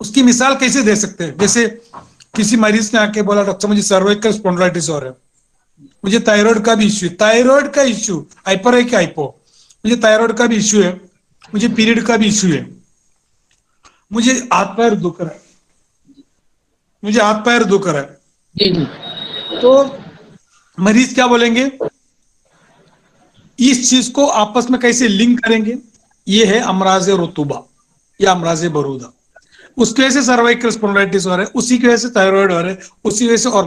اس کی مثال کیسے دے سکتے ہیں. جیسے کسی مریض نے آ کے بولا ڈاکٹر مجھے سروائکل اسپونڈلائٹس ہو رہا ہے مجھے تائرائڈ کا بھی ایشو ہے. تائرائڈ کا ایشو ہائپر ہے کہ ہائپو. مجھے تائرائڈ کا بھی ایشو ہے مجھے پیریڈ کا بھی ایشو ہے مجھے ہاتھ پیر دکھ رہا ہے مجھے ہاتھ پیر دکھ رہا ہے. جی جی. تو مریض کیا بولیں گے اس چیز کو آپس میں کیسے لنک کریں گے. یہ ہے امراض رطوبہ یا امراض برودہ. اس کی وجہ سے سروائکل اسپونڈلائٹس ہو رہا ہے اسی کی وجہ سے تائرائڈ ہو رہا ہے اسی وجہ سے اور